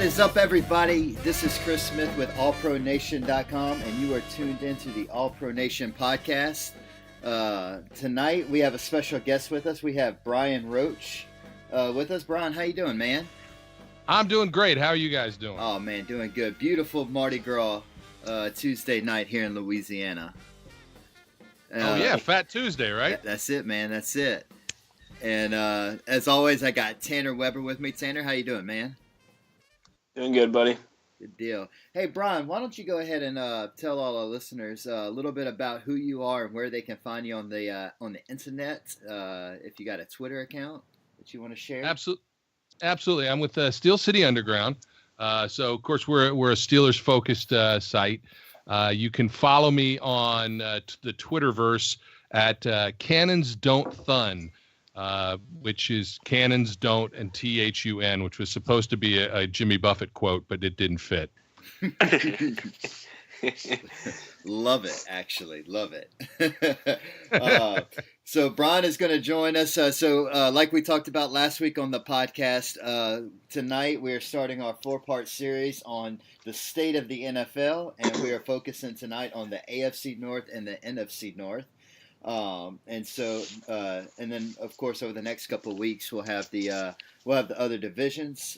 is up, everybody? This is Chris Smith with AllProNation.com, and you are tuned into the All Pro Nation podcast. Tonight, we have a special guest with us. We have Brian Roach with us. Brian, how you doing, man? I'm doing great. How are you guys doing? Oh, man, doing good. Beautiful Mardi Gras Tuesday night here in Louisiana. Oh, yeah, Fat Tuesday, right? That's it, man. That's it. And as always, I got Tanner Weber with me. Tanner, how you doing, man? Doing good, buddy. Good deal. Hey, Brian, why don't you go ahead and tell all our listeners a little bit about who you are and where they can find you on the internet, if you got a Twitter account that you want to share? Absolutely. I'm with Steel City Underground. So, of course, we're a Steelers-focused site. You can follow me on the Twitterverse at Cannons Don't Thun. Which is Cannons Don't and THUN, which was supposed to be a Jimmy Buffett quote, but it didn't fit. Love it, actually. Love it. So Brian is going to join us. Like we talked about last week on the podcast, tonight we are starting our 4-part series on the state of the NFL, and we are focusing tonight on the AFC North and the NFC North. And then of course over the next couple of weeks we'll have the other divisions.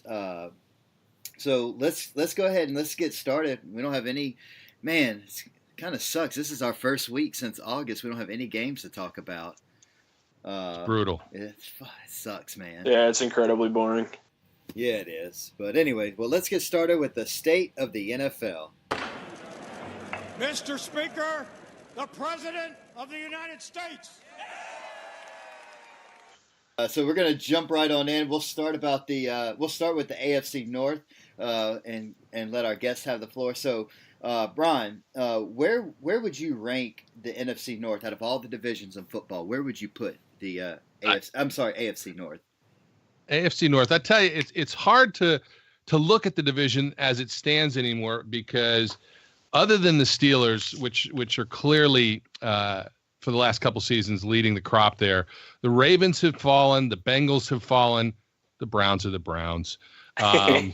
So let's go ahead and let's get started. We don't have any, man. It kind of sucks. This is our first week since August. We don't have any games to talk about. It's brutal. It sucks, man. Yeah, it's incredibly boring. Yeah, it is. But anyway, well, let's get started with the state of the NFL. Mr. Speaker, the President of the United States. So we're going to jump right on in. We'll start with the AFC North and let our guests have the floor. So, Brian, where would you rank the NFC North out of all the divisions in football? Where would you put the AFC North? AFC North. I tell you, it's hard to look at the division as it stands anymore because other than the Steelers, which are clearly for the last couple seasons leading the crop there, the Ravens have fallen, the Bengals have fallen, the Browns are the Browns. What are you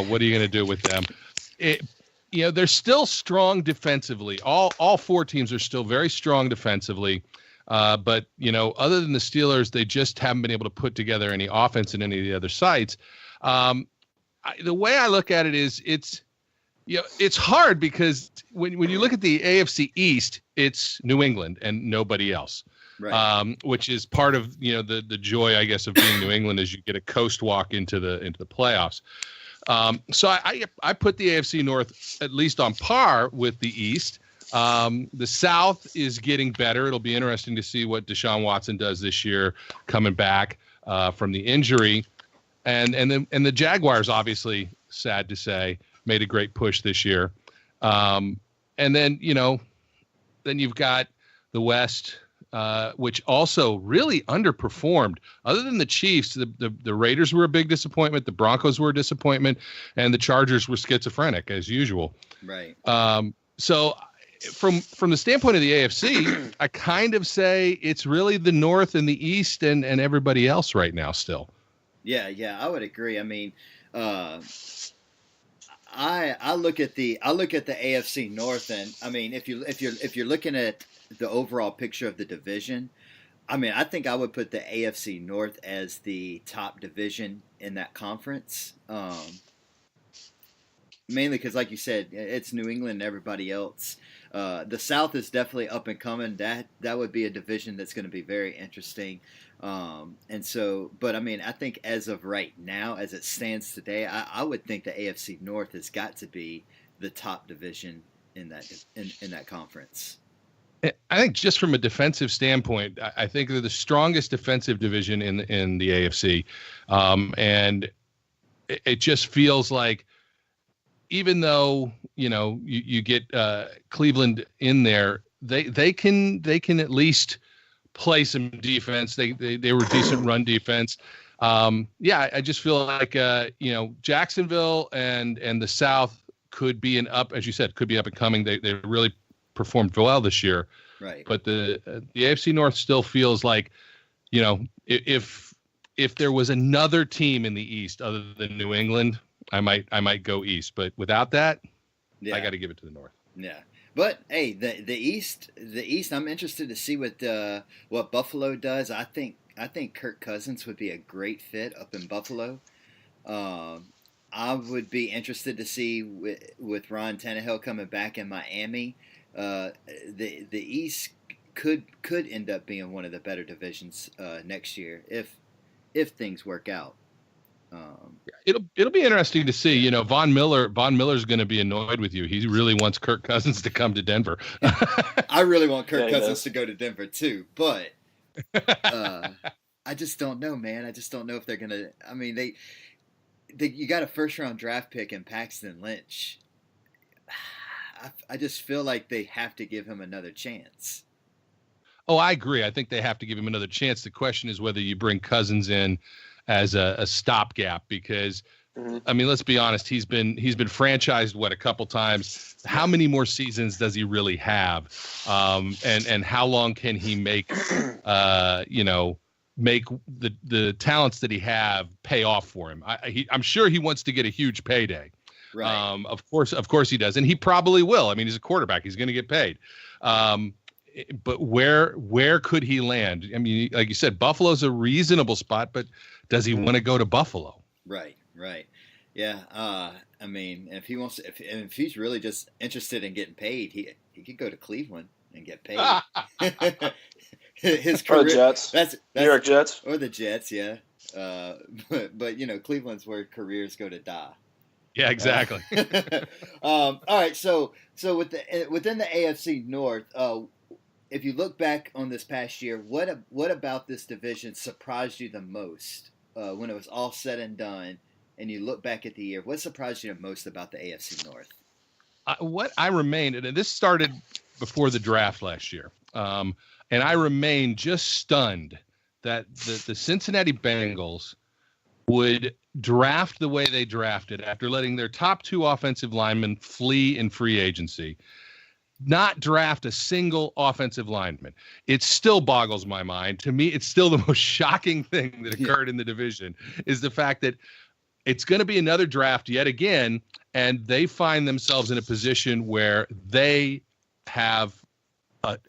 going to do with them? They're still strong defensively. All 4 teams are still very strong defensively. But other than the Steelers, they just haven't been able to put together any offense in any of the other sites. The way I look at it is it's hard because when you look at the AFC East, it's New England and nobody else, right? Which is part of the joy, I guess, of being New England is you get a coast walk into the playoffs. So I put the AFC North at least on par with the East. The South is getting better. It'll be interesting to see what Deshaun Watson does this year coming back from the injury, and the Jaguars, obviously, sad to say, made a great push this year. And then you've got the West, which also really underperformed. Other than the Chiefs, the Raiders were a big disappointment. The Broncos were a disappointment, and the Chargers were schizophrenic as usual. Right. So from the standpoint of the AFC, I kind of say it's really the North and the East and everybody else right now still. Yeah, I would agree. I mean, I look at the AFC North, and I mean, if you're looking at the overall picture of the division, I mean, I think I would put the AFC North as the top division in that conference. Mainly because, like you said, it's New England and everybody else. The South is definitely up and coming. That would be a division that's going to be very interesting. But I mean, I think as of right now, as it stands today, I would think the AFC North has got to be the top division in that conference. I think just from a defensive standpoint, I think they're the strongest defensive division in the AFC, and it just feels like even though you get Cleveland in there, they can at least play some defense. They were decent run defense. I just feel like Jacksonville and the South could be as you said, could be up and coming. They really performed well this year. Right. But the AFC North still feels like, if there was another team in the East other than New England, I might go East. But without that, Yeah. I got to give it to the North. Yeah. But hey, the East, I'm interested to see what Buffalo does. I think Kirk Cousins would be a great fit up in Buffalo. I would be interested to see with Ryan Tannehill coming back in Miami. The East could end up being one of the better divisions next year if things work out. It'll be interesting to see. You know, Von Miller's going to be annoyed with you. He really wants Kirk Cousins to come to Denver. I really want Kirk Cousins to go to Denver too, but I just don't know, man. I just don't know if they're going to. I mean, you got a first-round draft pick in Paxton Lynch. I just feel like they have to give him another chance. Oh, I agree. I think they have to give him another chance. The question is whether you bring Cousins in as a stopgap, because I mean, let's be honest, he's been franchised a couple times. How many more seasons does he really have? And how long can he make make the talents that he have pay off for him? I'm sure he wants to get a huge payday. Right. Of course he does, and he probably will. I mean, he's a quarterback; he's going to get paid. But where could he land? I mean, like you said, Buffalo's a reasonable spot, but does he want to go to Buffalo? Right. Yeah. I mean, if he wants, if he's really just interested in getting paid, he could go to Cleveland and get paid. His career, or the Jets. That's New York Jets. Or the Jets, yeah. But you know, Cleveland's where careers go to die. Yeah, exactly. All right, so within the AFC North, if you look back on this past year, what about this division surprised you the most when it was all said and done? And you look back at the year, what surprised you the most about the AFC North? What I remained, and this started before the draft last year, and I remained just stunned that the Cincinnati Bengals would draft the way they drafted after letting their top two offensive linemen flee in free agency, not draft a single offensive lineman. It still boggles my mind. To me, it's still the most shocking thing that occurred in the division is the fact that it's going to be another draft yet again, and they find themselves in a position where they have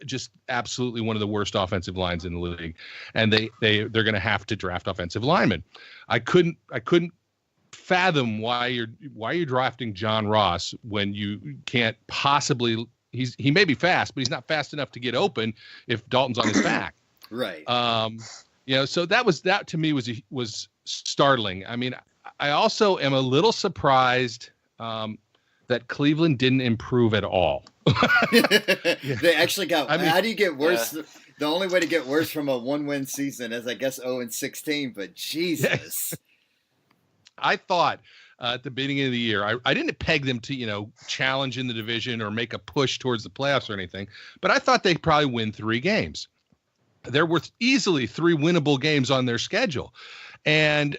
just absolutely one of the worst offensive lines in the league, and they're going to have to draft offensive linemen. I couldn't fathom why you're drafting John Ross when you can't possibly. He may be fast, but he's not fast enough to get open if Dalton's on his back. Right. So that to me was startling. I mean, I also am a little surprised that Cleveland didn't improve at all. They actually got. I mean, how do you get worse? Yeah. The only way to get worse from a 1-win season is, I guess, 0-16. But Jesus, I thought at the beginning of the year, I didn't peg them to challenge in the division or make a push towards the playoffs or anything, but I thought they'd probably win 3 games. There were easily 3 winnable games on their schedule, and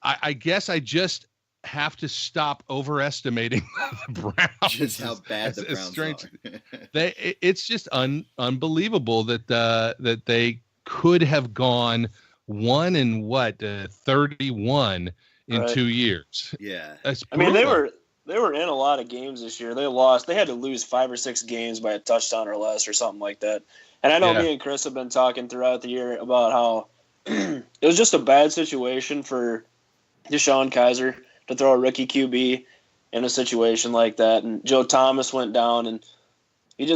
I guess I just have to stop overestimating the Browns. Just how bad the Browns are. It's just unbelievable that they could have gone 1-31 in 2 years. Yeah, I mean, they were in a lot of games this year. They lost. They had to lose 5 or 6 games by a touchdown or less or something like that. And I know me and Chris have been talking throughout the year about how it was just a bad situation for Deshaun Kaiser to throw a rookie QB in a situation like that. And Joe Thomas went down, and he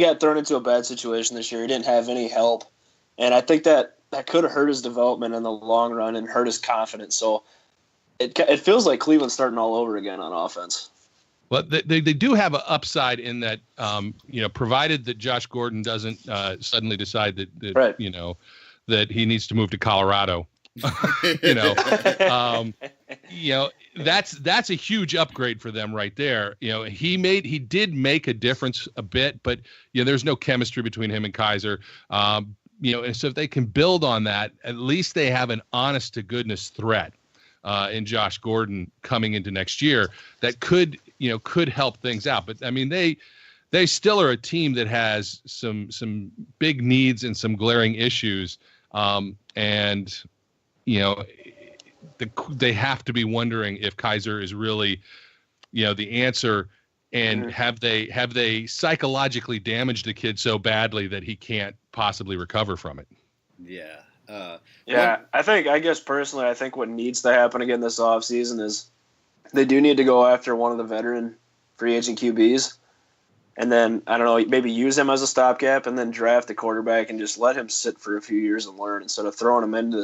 got thrown into a bad situation this year. He didn't have any help. And I think that could have hurt his development in the long run and hurt his confidence. So it feels like Cleveland's starting all over again on offense. Well, they do have an upside in that, provided that Josh Gordon doesn't suddenly decide that that he needs to move to Colorado. That's a huge upgrade for them right there. He did make a difference a bit, but there's no chemistry between him and Kaiser. And so if they can build on that, at least they have an honest to goodness threat in Josh Gordon coming into next year that could help things out. But I mean, they still are a team that has some big needs and some glaring issues. they have to be wondering if Kaiser is really, the answer. And have they psychologically damaged the kid so badly that he can't possibly recover from it? Yeah. I guess personally, I think what needs to happen again this offseason is they do need to go after one of the veteran free agent QBs. And then, I don't know, maybe use him as a stopgap and then draft a quarterback and just let him sit for a few years and learn instead of throwing him into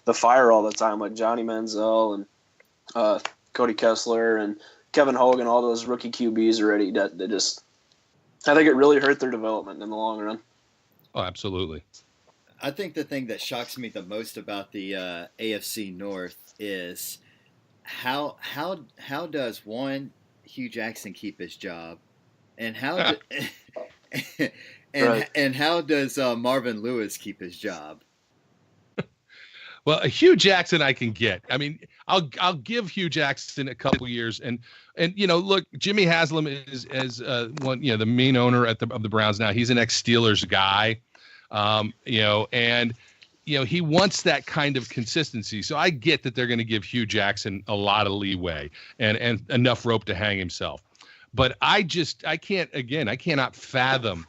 the fire all the time like Johnny Manziel and Cody Kessler and Kevin Hogan, all those rookie QBs already. I think it really hurt their development in the long run. Oh, absolutely. I think the thing that shocks me the most about the AFC North is how does one Hugh Jackson keep his job, and how and how does Marvin Lewis keep his job? Well, Hugh Jackson I can get. I mean, I'll give Hugh Jackson a couple years, and look, Jimmy Haslam is one, the main owner of the Browns now. He's an ex-Steelers guy, and he wants that kind of consistency. So I get that they're going to give Hugh Jackson a lot of leeway and enough rope to hang himself. But I cannot fathom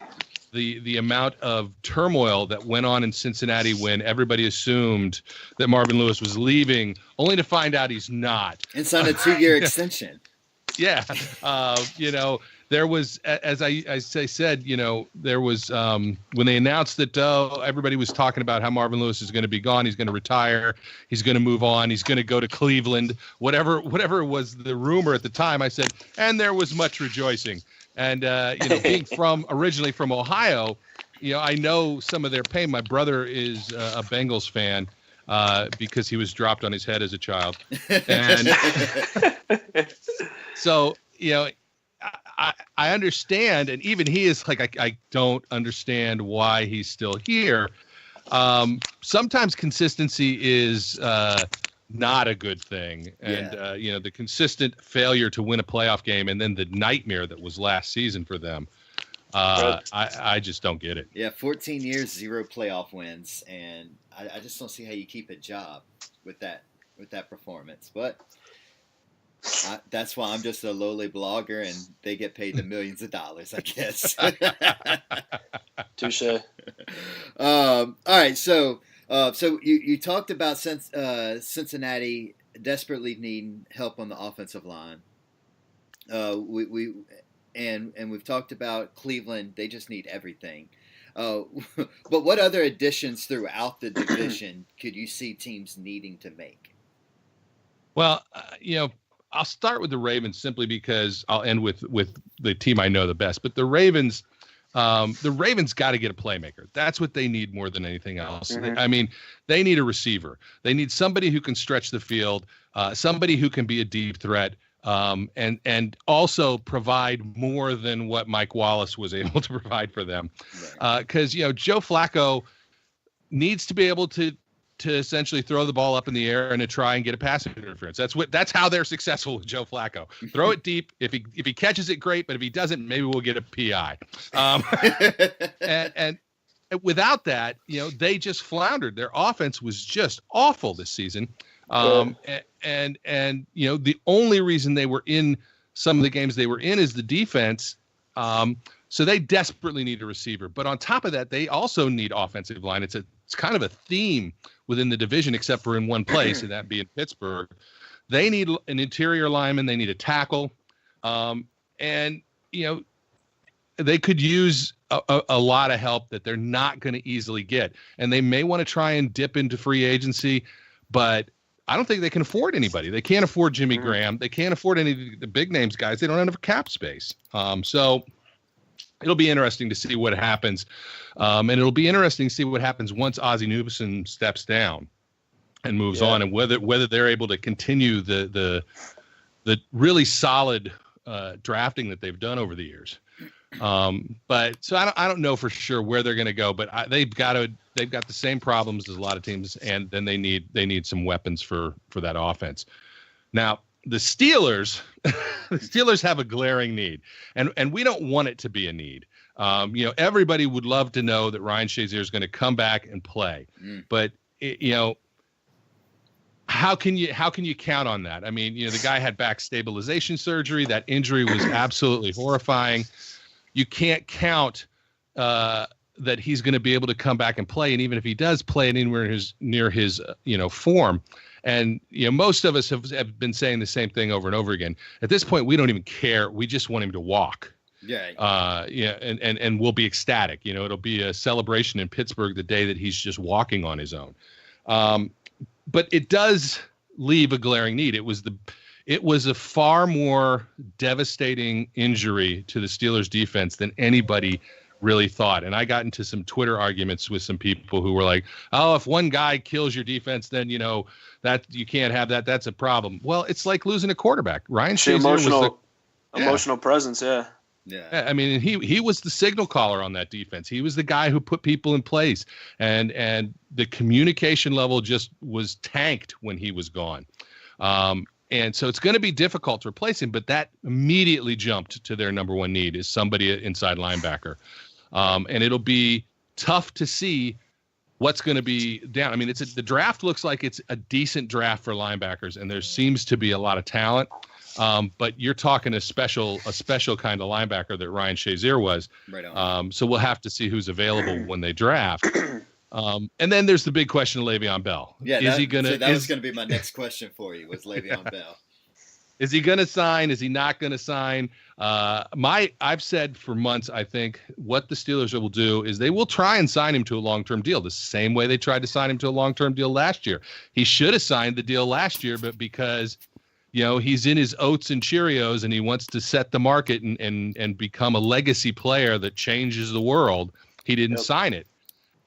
the amount of turmoil that went on in Cincinnati when everybody assumed that Marvin Lewis was leaving, only to find out he's not. And signed a 2-year extension. Yeah. There was, as I said, there was when they announced that everybody was talking about how Marvin Lewis is going to be gone. He's going to retire. He's going to move on. He's going to go to Cleveland. Whatever was the rumor at the time, I said, and there was much rejoicing. And, being originally from Ohio, I know some of their pain. My brother is a Bengals fan because he was dropped on his head as a child. And so, I understand. And even he is like, I don't understand why he's still here. Sometimes consistency is not a good thing. And, the consistent failure to win a playoff game and then the nightmare that was last season for them. I just don't get it. Yeah. 14 years, 0 playoff wins. And I just don't see how you keep a job with that performance, but that's why I'm just a lowly blogger and they get paid the millions of dollars, I guess. Touche. All right. So you talked about Cincinnati desperately needing help on the offensive line. We've talked about Cleveland. They just need everything. But what other additions throughout the division could you see teams needing to make? Well, I'll start with the Ravens simply because I'll end with the team I know the best. But the Ravens got to get a playmaker. That's what they need more than anything else. Mm-hmm. They need a receiver. They need somebody who can stretch the field, somebody who can be a deep threat, and also provide more than what Mike Wallace was able to provide for them. Because Joe Flacco needs to be able to essentially throw the ball up in the air and to try and get a pass interference. That's how they're successful with Joe Flacco. Throw it deep. If he catches it, great. But if he doesn't, maybe we'll get a PI. And without that, they just floundered. Their offense was just awful this season. And the only reason they were in some of the games they were in is the defense. So they desperately need a receiver. But on top of that, they also need offensive line. It's kind of a theme within the division, except for in one place, and that being Pittsburgh. They need an interior lineman. They need a tackle. They could use a lot of help that they're not going to easily get. And they may want to try and dip into free agency, but I don't think they can afford anybody. They can't afford Jimmy Graham. They can't afford any of the big names guys. They don't have cap space. So it'll be interesting to see what happens. And it'll be interesting to see what happens once Ozzie Newsome steps down and moves on, and whether they're able to continue the really solid drafting that they've done over the years. But so I don't know for sure where they're going to go, but they've got the same problems as a lot of teams, and then they need some weapons for that offense. Now, the Steelers have a glaring need, and we don't want it to be a need. Everybody would love to know that Ryan Shazier is going to come back and play, but how can you count on that? I mean, the guy had back stabilization surgery. That injury was absolutely horrifying. You can't count that he's going to be able to come back and play. And even if he does play it anywhere near his form, and most of us have been saying the same thing over and over again. At this point, we don't even care. We just want him to walk. Yeah. And we'll be ecstatic. It'll be a celebration in Pittsburgh the day that he's just walking on his own. But it does leave a glaring need. It was a far more devastating injury to the Steelers defense than anybody really thought. And I got into some Twitter arguments with some people who were like, oh, if one guy kills your defense, then, that you can't have that. That's a problem. Well, it's like losing a quarterback. Ryan Shazier emotional presence. Yeah. Yeah. I mean, he was the signal caller on that defense. He was the guy who put people in place, and the communication level just was tanked when he was gone. And so it's going to be difficult to replace him, but that immediately jumped to their number one need is somebody inside linebacker. And it'll be tough to see what's going to be down. I mean, the draft looks like it's a decent draft for linebackers, and there seems to be a lot of talent. But you're talking a special kind of linebacker that Ryan Shazier was. Right on. So we'll have to see who's available when they draft. And then there's the big question of Le'Veon Bell. Yeah, that was going to be my next question for you, was Le'Veon Bell. Is he going to sign? Is he not going to sign? I've said for months, I think what the Steelers will do is they will try and sign him to a long-term deal, the same way they tried to sign him to a long-term deal last year. He should have signed the deal last year, but because he's in his oats and Cheerios and he wants to set the market and become a legacy player that changes the world, he didn't sign it.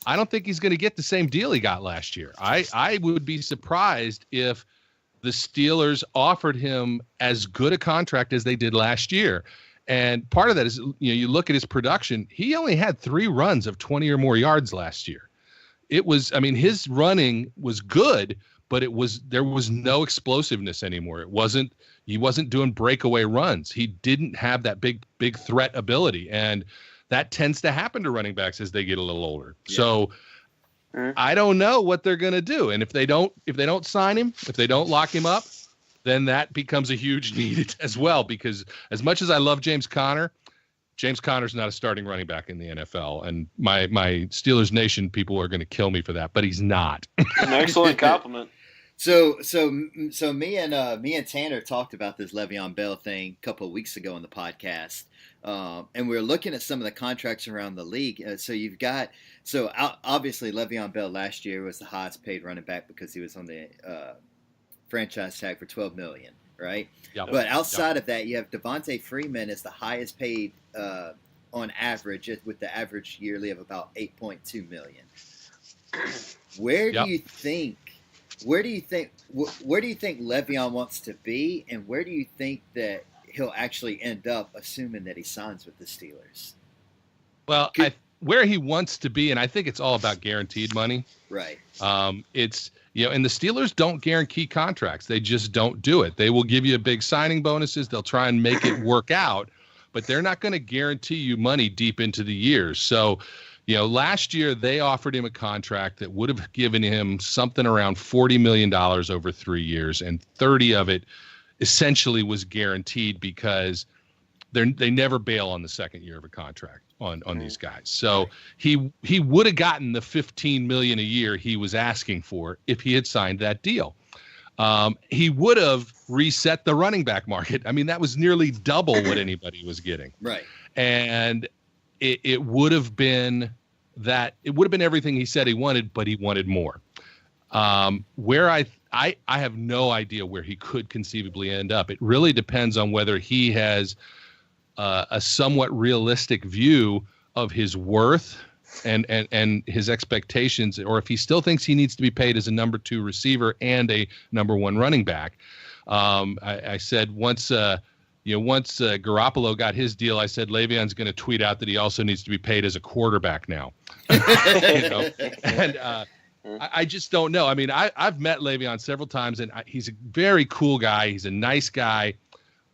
I don't think he's going to get the same deal he got last year. I would be surprised if the Steelers offered him as good a contract as they did last year. And part of that is, you look at his production, he only had 3 runs of 20 or more yards last year. His running was good, but there was no explosiveness anymore. He wasn't doing breakaway runs. He didn't have that big threat ability. And that tends to happen to running backs as they get a little older. Yeah. So I don't know what they're going to do. And if they don't sign him, if they don't lock him up, then that becomes a huge need as well. Because as much as I love James Conner's not a starting running back in the NFL. And my Steelers Nation people are going to kill me for that, but he's not. An excellent compliment. So me and Tanner talked about this Le'Veon Bell thing a couple of weeks ago on the podcast. And we're looking at some of the contracts around the league. Obviously Le'Veon Bell last year was the highest paid running back because he was on the franchise tag for $12 million, right? Yep. But outside of that, you have Devontae Freeman is the highest paid on average, with the average yearly of about $8.2 million. Where do you think Le'Veon wants to be, and where do you think that he'll actually end up, assuming that he signs with the Steelers? Well, where he wants to be, and I think it's all about guaranteed money. Right. It's and the Steelers don't guarantee contracts. They just don't do it. They will give you big signing bonuses. They'll try and make it work out, but they're not going to guarantee you money deep into the years. So, last year they offered him a contract that would have given him something around $40 million over 3 years, and 30 of it essentially was guaranteed because they never bail on the second year of a contract on these guys. So he would have gotten the $15 million a year he was asking for if he had signed that deal. He would have reset the running back market. I mean, that was nearly double what anybody was getting. Right. And it would have been everything he said he wanted, but he wanted more. Where I have no idea where he could conceivably end up. It really depends on whether he has a somewhat realistic view of his worth and his expectations, or if he still thinks he needs to be paid as a number 2 receiver and a number 1 running back. I said once Garoppolo got his deal, I said Le'Veon's going to tweet out that he also needs to be paid as a quarterback now. I just don't know. I mean, I've met Le'Veon several times, and he's a very cool guy. He's a nice guy.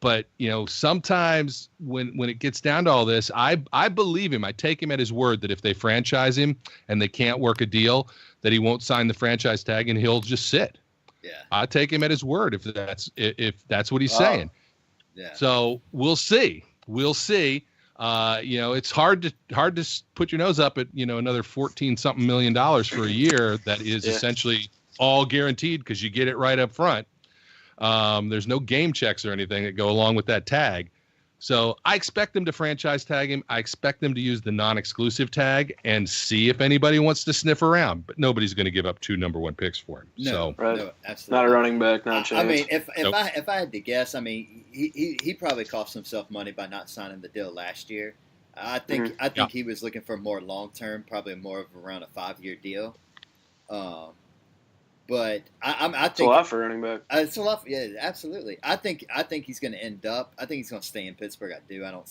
But, sometimes when it gets down to all this, I believe him. I take him at his word that if they franchise him and they can't work a deal, that he won't sign the franchise tag and he'll just sit. Yeah. I take him at his word if that's what he's saying. Yeah. So we'll see. We'll see. It's hard to put your nose up at, another 14 something million dollars for a year that is essentially all guaranteed because you get it right up front. There's no game checks or anything that go along with that tag. So I expect them to franchise tag him. I expect them to use the non-exclusive tag and see if anybody wants to sniff around. But nobody's going to give up 2 number 1 picks for him. No, absolutely not a running back, not a chance. I mean, if I had to guess, I mean, he probably cost himself money by not signing the deal last year. I think he was looking for more long term, probably more of around a 5-year deal. But I think it's a lot for running back. It's a lot. Yeah, absolutely. I think he's going to end up. I think he's going to stay in Pittsburgh. I do. I don't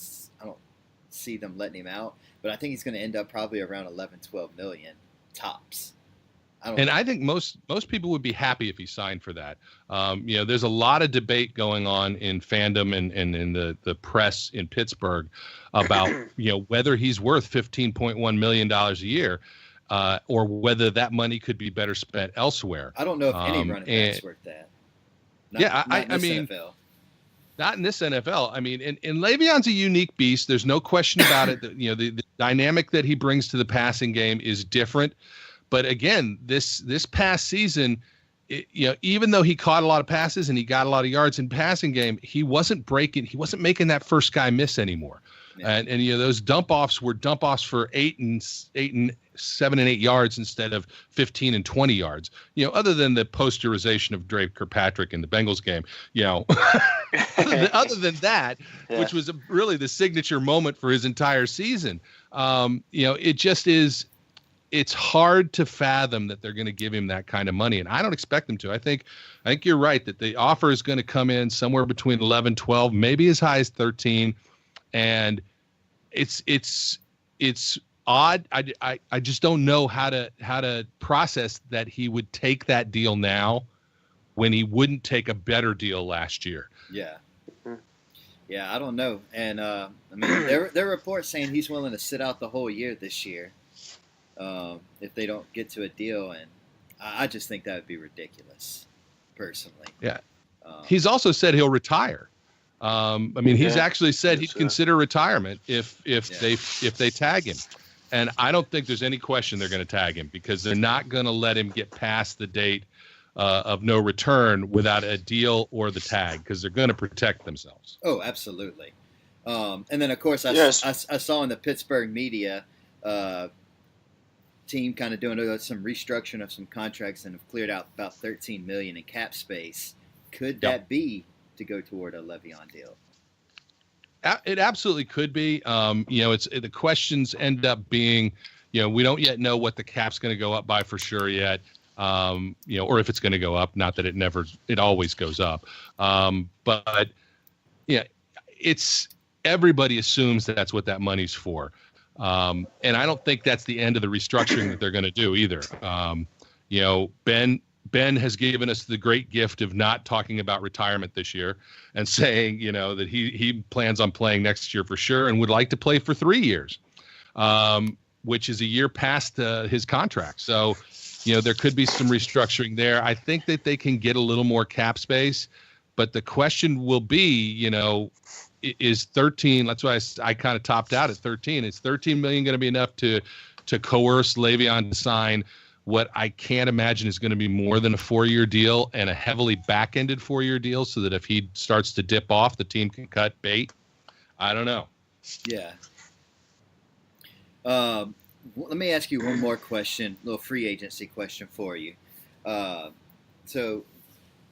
see them letting him out. But I think he's going to end up probably around 11, 12 million tops. I think most people would be happy if he signed for that. There's a lot of debate going on in fandom and in the press in Pittsburgh about whether he's worth $15.1 million a year. Or whether that money could be better spent elsewhere. I don't know if any running back's worth that. NFL. Not in this NFL. I mean, and Le'Veon's a unique beast. There's no question about it. The dynamic that he brings to the passing game is different. But again, this past season, even though he caught a lot of passes and he got a lot of yards in passing game, he wasn't making that first guy miss anymore. Yeah. And those dump offs were dump offs for 7 and 8 yards instead of 15 and 20 yards. Other than the posterization of Dre Kirkpatrick in the Bengals game, other than that, which was really the signature moment for his entire season. It just is. It's hard to fathom that they're going to give him that kind of money, and I don't expect them to. I think you're right that the offer is going to come in somewhere between 11, 12, maybe as high as 13, and it's odd. I just don't know how to process that he would take that deal now when he wouldn't take a better deal last year. Yeah. Yeah, I don't know. And I mean, there are reports saying he's willing to sit out the whole year this year if they don't get to a deal, and I just think that would be ridiculous, personally. Yeah. He's also said he'll retire. He's actually said he'd consider retirement if they tag him. And I don't think there's any question they're going to tag him because they're not going to let him get past the date of no return without a deal or the tag because they're going to protect themselves. Oh, absolutely. And then, of course, I saw in the Pittsburgh media team kind of doing some restructuring of some contracts and have cleared out about $13 million in cap space. Could that be to go toward a Le'Veon deal? It absolutely could be. The questions end up being, we don't yet know what the cap's going to go up by for sure yet. Or if it's going to go up. Not that it always goes up. But everybody assumes that's what that money's for. And I don't think that's the end of the restructuring that they're going to do either. Ben has given us the great gift of not talking about retirement this year and saying, that he plans on playing next year for sure and would like to play for 3 years, which is a year past his contract. So, there could be some restructuring there. I think that they can get a little more cap space, but the question will be, is 13, that's why I kind of topped out at 13. Is 13 million going to be enough to coerce Le'Veon to sign what I can't imagine is going to be more than a 4-year deal and a heavily back-ended 4-year deal so that if he starts to dip off, the team can cut bait? I don't know. Yeah. Let me ask you one more question, a little free agency question for you. So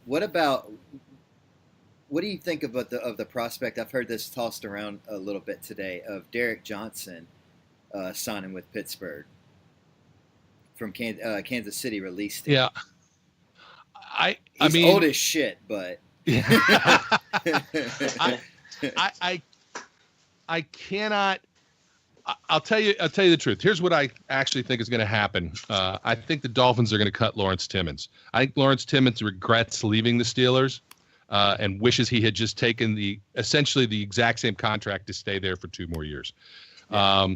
what do you think about of the prospect? I've heard this tossed around a little bit today of Derek Johnson signing with Pittsburgh. From Kansas City released it. Yeah, He's old as shit, but I cannot. I'll tell you the truth. Here's what I actually think is going to happen. I think the Dolphins are going to cut Lawrence Timmons. I think Lawrence Timmons regrets leaving the Steelers and wishes he had just taken essentially the exact same contract to stay there for 2 more years. I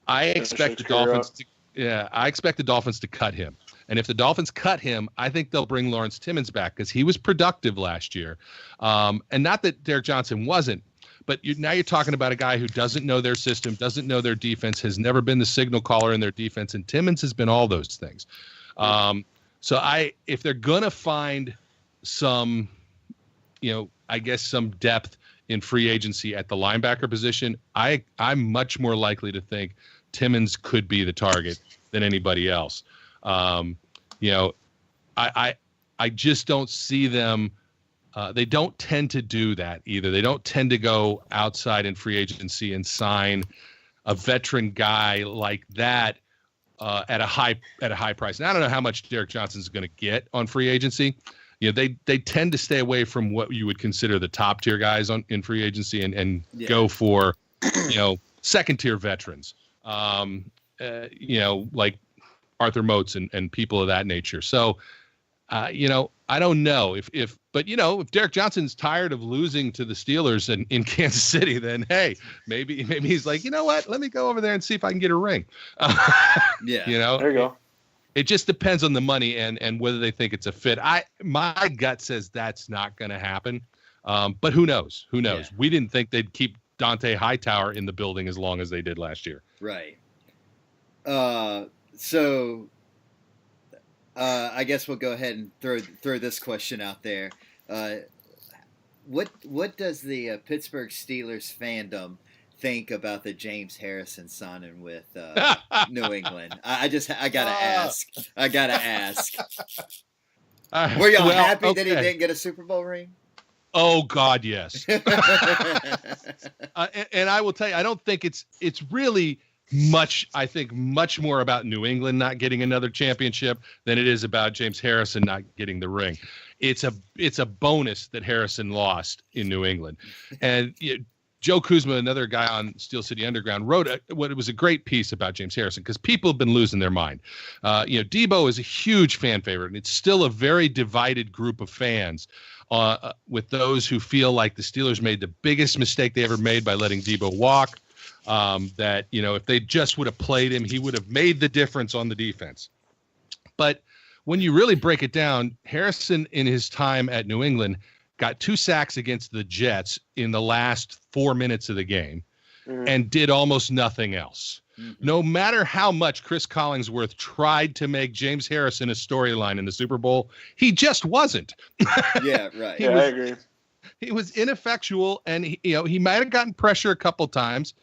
expect the Dolphins to. Yeah, I expect the Dolphins to cut him. And if the Dolphins cut him, I think they'll bring Lawrence Timmons back because he was productive last year. And not that Derek Johnson wasn't, but now you're talking about a guy who doesn't know their system, doesn't know their defense, has never been the signal caller in their defense, and Timmons has been all those things. If they're going to find some, I guess some depth in free agency at the linebacker position, I'm much more likely to think Timmons could be the target than anybody else. I just don't see them. They don't tend to do that either. They don't tend to go outside in free agency and sign a veteran guy like that at a high price. And I don't know how much Derek Johnson's going to get on free agency. They tend to stay away from what you would consider the top tier guys in free agency and go for, second tier veterans, like Arthur Moats and people of that nature. So, I don't know but if Derek Johnson's tired of losing to the Steelers in Kansas City, then hey, maybe he's like, you know what? Let me go over there and see if I can get a ring. There you go. It just depends on the money and whether they think it's a fit. My gut says that's not going to happen. But who knows? Yeah. We didn't think they'd keep Dante Hightower in the building as long as they did last year. Right. I guess we'll go ahead and throw this question out there. What does the Pittsburgh Steelers fandom think about the James Harrison signing with New England? I gotta ask. Were y'all happy that he didn't get a Super Bowl ring? Oh God, yes. And I will tell you, I don't think it's really much. I think much more about New England not getting another championship than it is about James Harrison not getting the ring. It's a bonus that Harrison lost in New England, and Joe Kuzma, another guy on Steel City Underground, wrote what it was a great piece about James Harrison because people have been losing their mind. Debo is a huge fan favorite, and it's still a very divided group of fans. With those who feel like the Steelers made the biggest mistake they ever made by letting Debo walk. That if they just would have played him, he would have made the difference on the defense. But when you really break it down, Harrison in his time at New England got 2 sacks against the Jets in the last 4 minutes of the game and did almost nothing else. Mm-hmm. No matter how much Chris Collinsworth tried to make James Harrison a storyline in the Super Bowl, he just wasn't. Yeah, right. I agree. He was ineffectual, and he might have gotten pressure a couple times,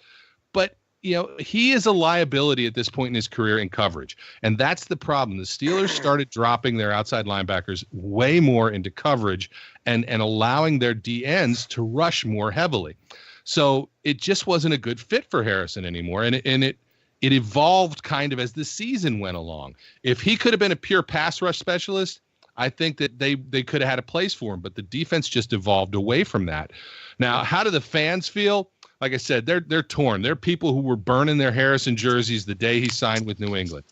but he is a liability at this point in his career in coverage. And that's the problem. The Steelers started dropping their outside linebackers way more into coverage and allowing their DNs to rush more heavily. So it just wasn't a good fit for Harrison anymore. And it evolved kind of as the season went along. If he could have been a pure pass rush specialist, I think that they could have had a place for him, but the defense just evolved away from that. Now, how do the fans feel? Like I said, they're torn. They're people who were burning their Harrison jerseys the day he signed with New England.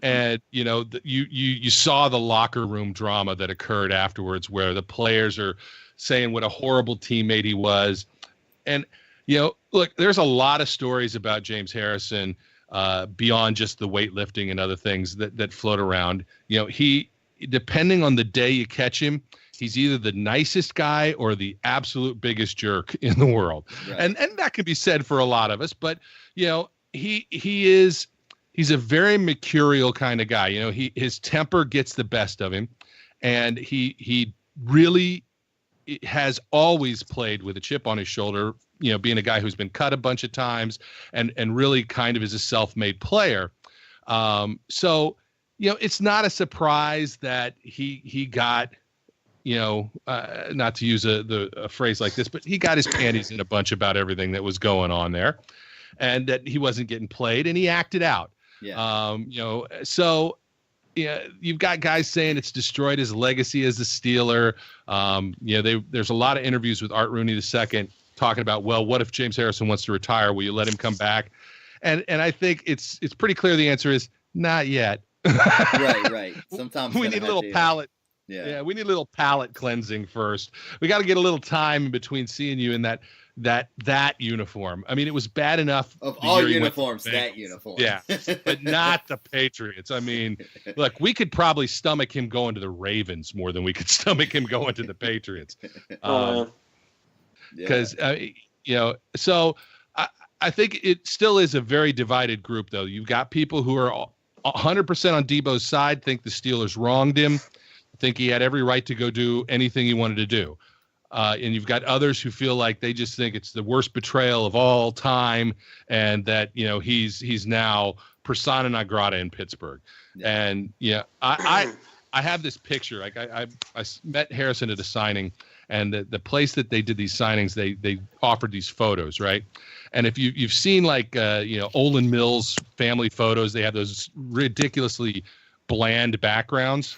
And you saw the locker room drama that occurred afterwards where the players are saying what a horrible teammate he was. And, look, there's a lot of stories about James Harrison beyond just the weightlifting and other things that float around. He, depending on the day you catch him, he's either the nicest guy or the absolute biggest jerk in the world. Right. And that can be said for a lot of us, but he's a very mercurial kind of guy. His temper gets the best of him, and he really has always played with a chip on his shoulder, being a guy who's been cut a bunch of times and really kind of is a self-made player. So it's not a surprise that he got, not to use a phrase like this, but he got his panties in a bunch about everything that was going on there, and that he wasn't getting played, and he acted out. Yeah. So you've got guys saying it's destroyed his legacy as a Steeler. There's a lot of interviews with Art Rooney II talking about, well, what if James Harrison wants to retire? Will you let him come back? And I think it's pretty clear the answer is not yet. Right. Sometimes we need a little palate. Yeah, we need a little palate cleansing first. We got to get a little time in between seeing you in that that uniform. I mean, it was bad enough of all uniforms, that uniform. Yeah, but not the Patriots. I mean, look, we could probably stomach him going to the Ravens more than we could stomach him going to the Patriots. Because so I think it still is a very divided group, though. You've got people who are 100% on Debo's side, think the Steelers wronged him, think he had every right to go do anything he wanted to do. And you've got others who feel like they just think it's the worst betrayal of all time, and that he's now persona non grata in Pittsburgh. Yeah. And I have this picture. Like I met Harrison at a signing, and the place that they did these signings, they offered these photos, right? And if you've seen like Olin Mills family photos, they have those ridiculously bland backgrounds.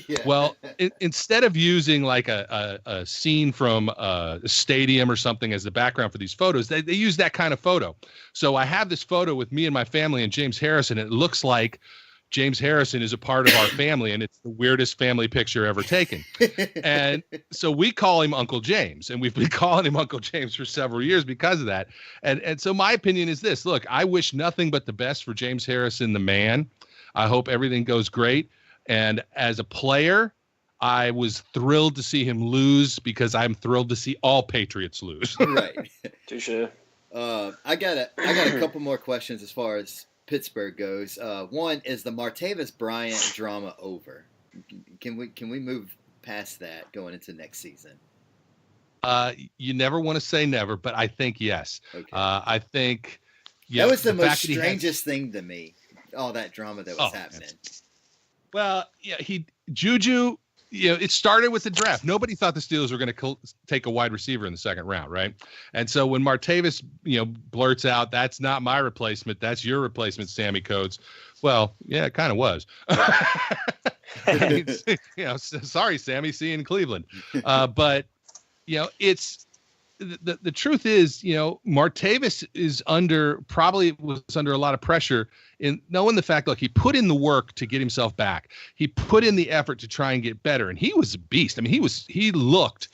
Yeah. Well, instead of using like a scene from a stadium or something as the background for these photos, they use that kind of photo. So I have this photo with me and my family and James Harrison. And it looks like James Harrison is a part of our family, and it's the weirdest family picture ever taken. And so we call him Uncle James, and we've been calling him Uncle James for several years because of that. And so my opinion is this: look, I wish nothing but the best for James Harrison, the man. I hope everything goes great. And as a player, I was thrilled to see him lose, because I'm thrilled to see all Patriots lose. Right. Touche. I got a couple more questions as far as Pittsburgh goes. One is the Martavis Bryant drama over. Can we move past that going into next season? You never want to say never, but I think yes. Okay. I think that was the most strangest thing to me. All that drama that was happening. Well, yeah, Juju, it started with the draft. Nobody thought the Steelers were going to take a wide receiver in the second round, right? And so when Martavis, blurts out, "That's not my replacement, that's your replacement, Sammy Coates." Well, yeah, it kind of was. Sorry, Sammy, see you in Cleveland. But it's the truth is, Martavis was under a lot of pressure in knowing the fact, look, he put in the work to get himself back. He put in the effort to try and get better, and he was a beast. I mean, he looked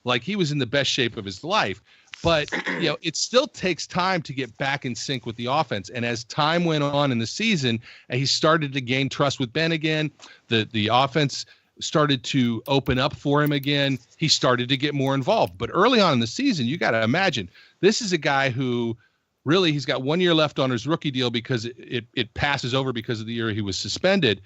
like he was in the best shape of his life. But it still takes time to get back in sync with the offense. And as time went on in the season, and he started to gain trust with Ben again, the offense started to open up for him again. He started to get more involved. But early on in the season, you got to imagine, this is a guy who really, he's got 1 year left on his rookie deal because it passes over because of the year he was suspended.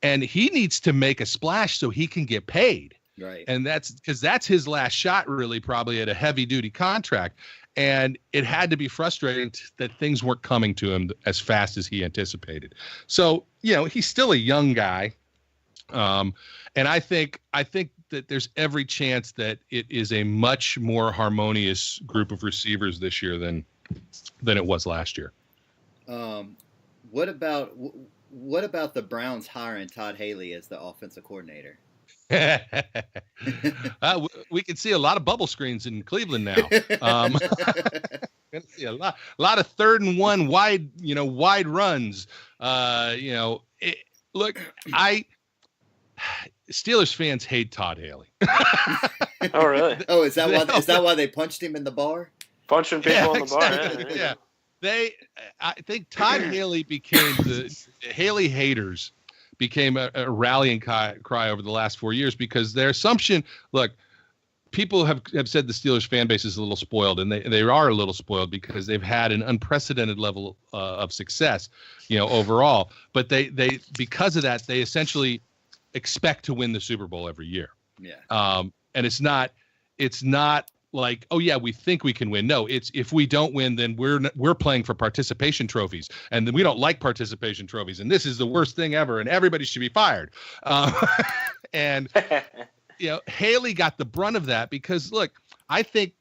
And he needs to make a splash so he can get paid. Right. And that's because that's his last shot, really, probably at a heavy duty contract. And it had to be frustrating that things weren't coming to him as fast as he anticipated. So, he's still a young guy. And I think that there's every chance that it is a much more harmonious group of receivers this year than it was last year. What about the Browns hiring Todd Haley as the offensive coordinator? We can see a lot of bubble screens in Cleveland now. See a lot of 3rd and 1 wide runs. Look, Steelers fans hate Todd Haley. Oh, really? Oh, is that why they punched him in the bar? Punching people in the bar. Yeah. I think Todd Haley became the Haley haters became a rallying cry over the last 4 years, because their assumption, look, people have said the Steelers fan base is a little spoiled, and they are a little spoiled because they've had an unprecedented level of success, overall. But they because of that, they essentially expect to win the Super Bowl every year. Yeah. And it's not like, oh yeah, we think we can win. No, it's if we don't win, then we're playing for participation trophies, and then we don't like participation trophies, and this is the worst thing ever, and everybody should be fired. And Haley got the brunt of that because, look, I think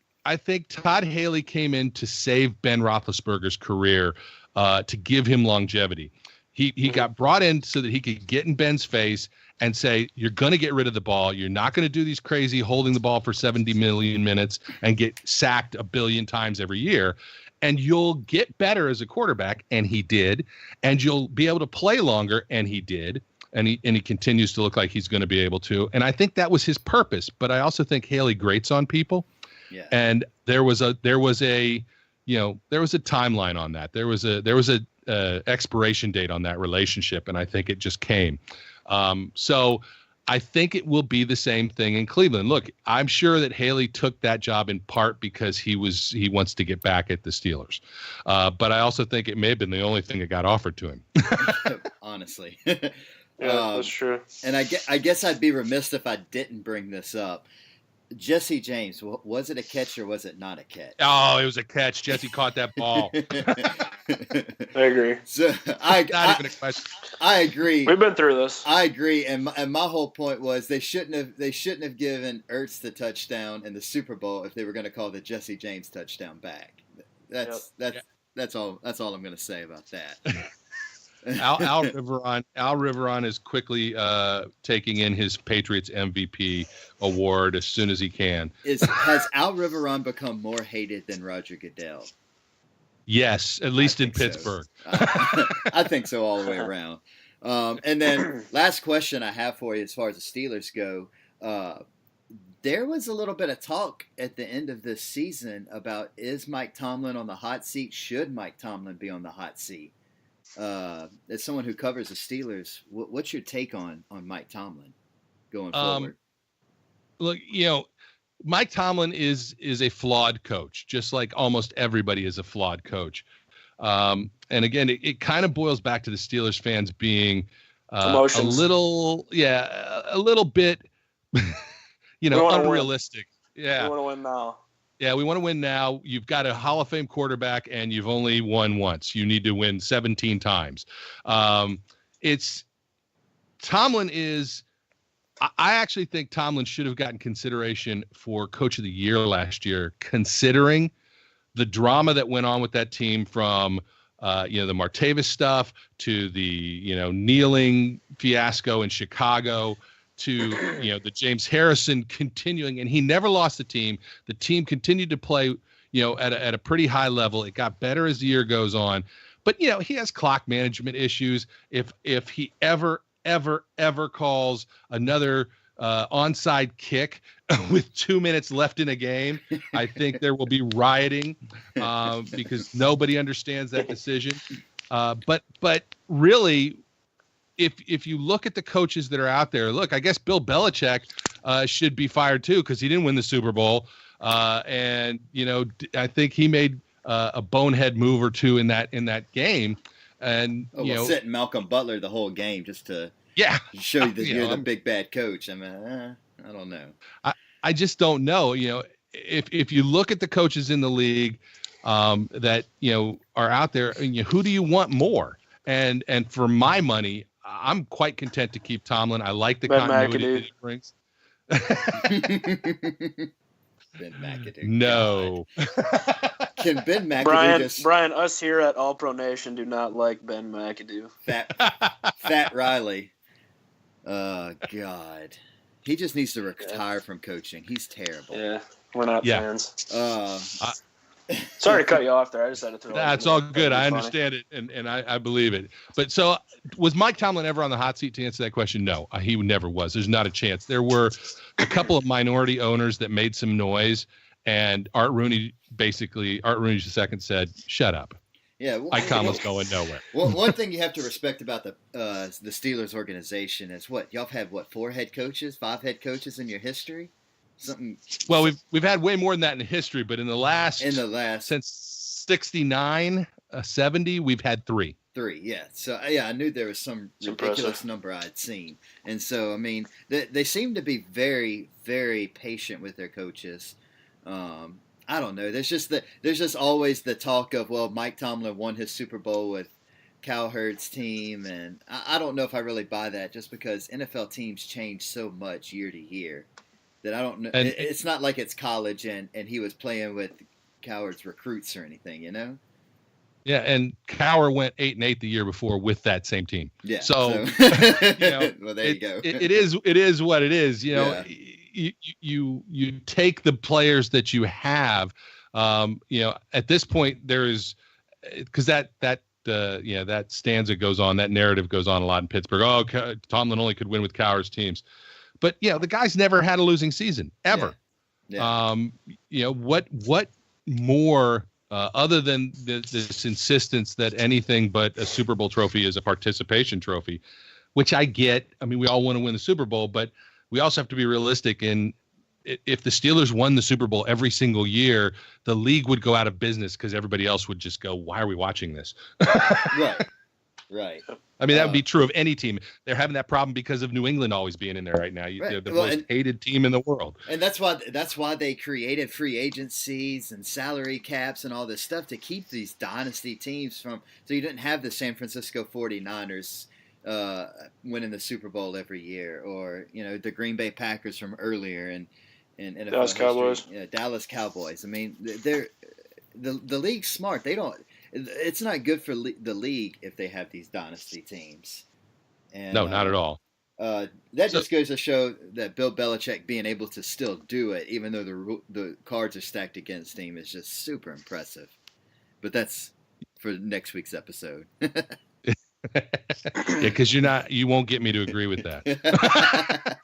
Todd Haley came in to save Ben Roethlisberger's career, to give him longevity. He got brought in so that he could get in Ben's face and say, you're going to get rid of the ball. You're not going to do these crazy holding the ball for 70 million minutes and get sacked 1 billion times every year. And you'll get better as a quarterback. And he did. And you'll be able to play longer. And he did. And he continues to look like he's going to be able to. And I think that was his purpose. But I also think Haley grates on people. Yeah. And there was a timeline on that. There was a expiration date on that relationship, and I think it just came. So I think it will be the same thing in Cleveland. Look, I'm sure that Haley took that job in part because he wants to get back at the Steelers. But I also think it may have been the only thing that got offered to him. Honestly. Yeah, that's true. And I guess I'd be remiss if I didn't bring this up. Jesse James, was it a catch or was it not a catch? Oh, it was a catch. Jesse caught that ball. I agree. So Not even a question. I agree. We've been through this. I agree, and my whole point was they shouldn't have given Ertz the touchdown in the Super Bowl if they were going to call the Jesse James touchdown back. That's all I'm going to say about that. Al Riveron is quickly taking in his Patriots MVP award as soon as he can. Has Al Riveron become more hated than Roger Goodell? Yes, at least in Pittsburgh. So. I think so all the way around. And then last question I have for you as far as the Steelers go. There was a little bit of talk at the end of this season about, is Mike Tomlin on the hot seat? Should Mike Tomlin be on the hot seat? As someone who covers the Steelers, what's your take on Mike Tomlin going forward? Look, Mike Tomlin is a flawed coach, just like almost everybody is a flawed coach. And again, it kind of boils back to the Steelers fans being a little bit, unrealistic. Win. Yeah. We want to win now. Yeah, we want to win now. You've got a Hall of Fame quarterback, and you've only won once. You need to win 17 times. Tomlin is. I actually think Tomlin should have gotten consideration for Coach of the Year last year, considering the drama that went on with that team from the Martavis stuff to the kneeling fiasco in Chicago. To the James Harrison continuing, and he never lost the team. The team continued to play, at a pretty high level. It got better as the year goes on, but he has clock management issues. If he ever calls another onside kick with 2 minutes left in a game, I think there will be rioting because nobody understands that decision. But really. If you look at the coaches that are out there, look, I guess Bill Belichick should be fired too because he didn't win the Super Bowl, and I think he made a bonehead move or two in that game, and sitting Malcolm Butler the whole game just to show you that you're the big bad coach. I mean, I don't know. I just don't know. If you look at the coaches in the league that are out there, who do you want more? And for my money, I'm quite content to keep Tomlin. I like the Ben continuity McAdoo. that he brings. Ben McAdoo. No. Can Ben McAdoo Brian, us here at All Pro Nation do not like Ben McAdoo. Fat Riley. God. He just needs to retire from coaching. He's terrible. Yeah, we're not fans. Sorry to cut you off there. I just had to throw. That's all good. I understand it, and I believe it. But so, was Mike Tomlin ever on the hot seat to answer that question? No, he never was. There's not a chance. There were a couple of minority owners that made some noise, and Art Rooney II said, "Shut up." Yeah, Mike Tomlin's going nowhere. Well, one thing you have to respect about the Steelers organization is y'all have 5 head coaches in your history. Well, we've had way more than that in history, but in the last since 69, 70, we've had 3. 3, yeah. So I knew there was some ridiculous number I'd seen, and so I mean they seem to be very, very patient with their coaches. I don't know. There's just always the talk of, well, Mike Tomlin won his Super Bowl with Cowherd's team, and I don't know if I really buy that, just because NFL teams change so much year to year. That I don't know. It's not like it's college and he was playing with Cowherd's recruits or anything, Yeah, and Cowher went 8-8 the year before with that same team. Yeah. So well, there you go. It is what it is. You take the players that you have. At this point there is, because that stanza goes on, that narrative goes on a lot in Pittsburgh. Oh, Tomlin only could win with Cowher's teams. But the guy's never had a losing season ever. Yeah. What more other than this insistence that anything but a Super Bowl trophy is a participation trophy, which I get. I mean, we all want to win the Super Bowl, but we also have to be realistic. And if the Steelers won the Super Bowl every single year, the league would go out of business because everybody else would just go, why are we watching this? Right. I mean, that would be true of any team. They're having that problem because of New England always being in there right now. Right. They're the most hated team in the world. And that's why they created free agencies and salary caps and all this stuff to keep these dynasty teams from, so you didn't have the San Francisco 49ers winning the Super Bowl every year, or the Green Bay Packers from earlier and NFL Dallas Cowboys. Dallas Cowboys. I mean, they're the league's smart. They don't. It's not good for the league if they have these dynasty teams. And, no, not at all. Just goes to show that Bill Belichick being able to still do it, even though the cards are stacked against him, is just super impressive. But that's for next week's episode. Yeah, because you won't get me to agree with that.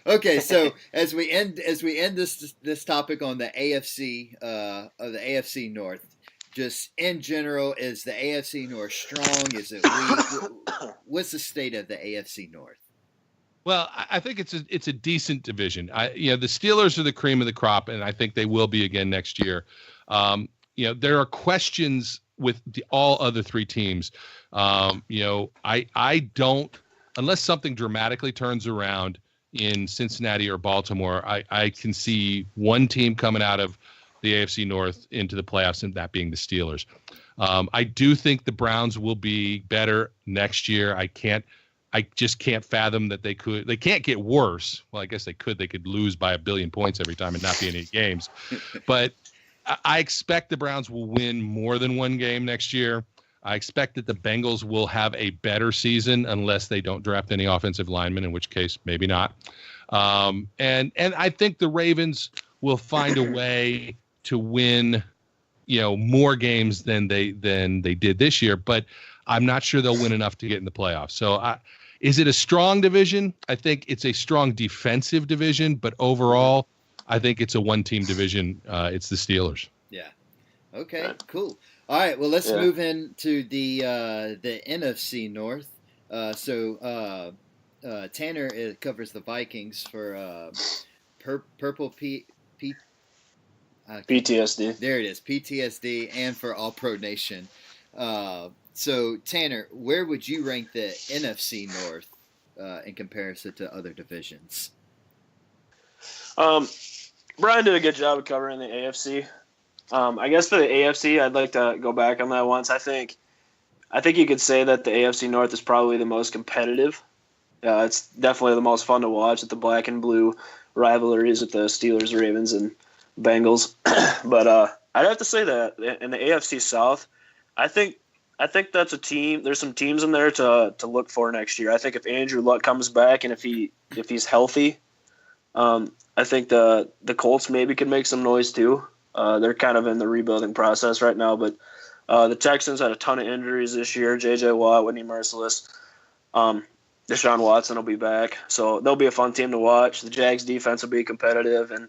Okay, so as we end this topic on the AFC of the AFC North, just in general, is the AFC North strong? Is it weak? What's the state of the AFC North? Well, I think it's a decent division. The Steelers are the cream of the crop, and I think they will be again next year. There are questions with all other three teams. I don't, unless something dramatically turns around in Cincinnati or Baltimore, I can see one team coming out of the AFC North into the playoffs, and that being the Steelers. I do think the Browns will be better next year. I just can't fathom that they can't get worse. Well, I guess they could. They could lose by 1 billion points every time and not be in 8 games. But I expect the Browns will win more than one game next year. I expect that the Bengals will have a better season unless they don't draft any offensive linemen, in which case maybe not. And I think the Ravens will find a way to win, more games than they did this year. But I'm not sure they'll win enough to get in the playoffs. So is it a strong division? I think it's a strong defensive division, but overall, I think it's a one-team division. It's the Steelers. Yeah. Okay, cool. All right, well, let's move into the NFC North. So Tanner covers the Vikings for Purple PTSD. There it is, PTSD, and for All Pro Nation. So, Tanner, where would you rank the NFC North in comparison to other divisions? Brian did a good job of covering the AFC. I guess for the AFC, I'd like to go back on that once. I think you could say that the AFC North is probably the most competitive. It's definitely the most fun to watch with the black and blue rivalries with the Steelers, Ravens, and Bengals. But I'd have to say that in the AFC South, I think that's a team. There's some teams in there to look for next year. I think if Andrew Luck comes back and if he's healthy, I think the Colts maybe could make some noise too. They're kind of in the rebuilding process right now, but the Texans had a ton of injuries this year. J.J. Watt, Whitney Merciless, Deshaun Watson will be back, so they'll be a fun team to watch. The Jags defense will be competitive, and